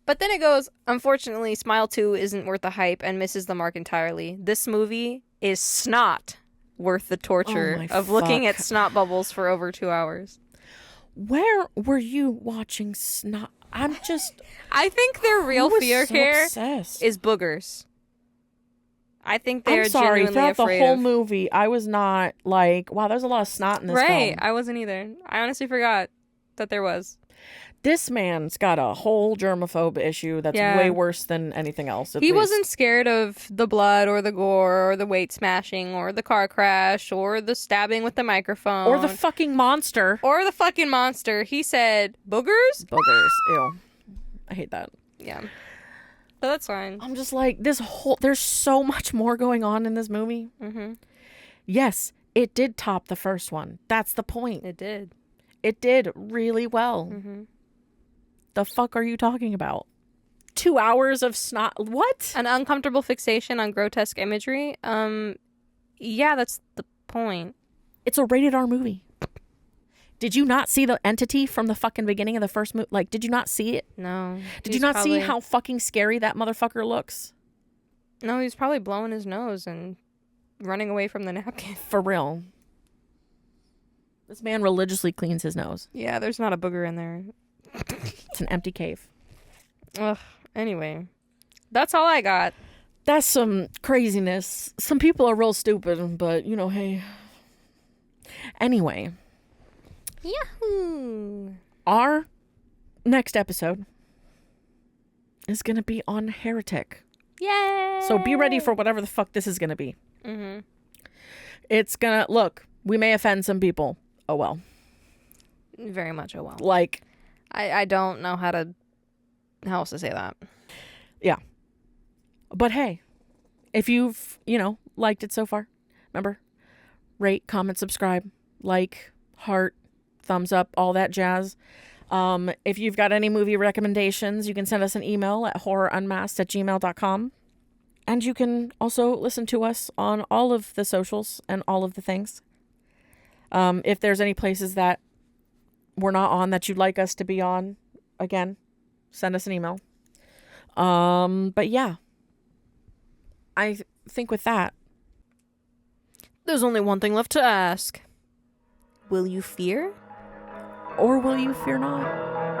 But then it goes, unfortunately, Smile 2 isn't worth the hype and misses the mark entirely. This movie is snot worth the torture Oh my of looking fuck. at snot bubbles for over 2 hours. Where were you watching snot? I'm just... I think their real who was fear so here obsessed? is boogers. I think they're I'm sorry, genuinely throughout the afraid whole of... movie, I was not like, wow, there's a lot of snot in this Right, film. I wasn't either. I honestly forgot that there was. This man's got a whole germaphobe issue that's Yeah. way worse than anything else. at He least. wasn't scared of the blood or the gore or the weight smashing or the car crash or the stabbing with the microphone. Or the fucking monster. Or the fucking monster. He said, boogers? Boogers. Ew. I hate that. Yeah. But that's fine. I'm just like, there's so much more going on in this movie. Mm-hmm. Yes, it did top the first one. That's the point. It did. It did really well. Mm-hmm. The fuck are you talking about? 2 hours of snot? What? An uncomfortable fixation on grotesque imagery. Yeah, that's the point. It's a rated R movie. Did you not see the entity from the fucking beginning of the first movie? Like, did you not see it? No. Did you not see how fucking scary that motherfucker looks? No, he was probably blowing his nose and running away from the napkin. For real. This man religiously cleans his nose. Yeah, there's not a booger in there. It's an empty cave. Ugh. Anyway, that's all I got. That's some craziness. Some people are real stupid, but, you know, hey. Anyway, Yahoo! our next episode is going to be on Heretic. Yay! So be ready for whatever the fuck this is going to be. Mm-hmm. It's going to, look, we may offend some people. Oh, well. Very much a well. Like, I don't know how else to say that. yeah. But hey, if you've, liked it so far, remember, rate, comment, subscribe, like, heart, thumbs up, all that jazz. If you've got any movie recommendations, you can send us an email at horrorunmasked@gmail.com. And you can also listen to us on all of the socials and all of the things. If there's any places that we're not on that you'd like us to be on, again, send us an email. But yeah, I think with that, There's only one thing left to ask. Will you fear? or will you fear not?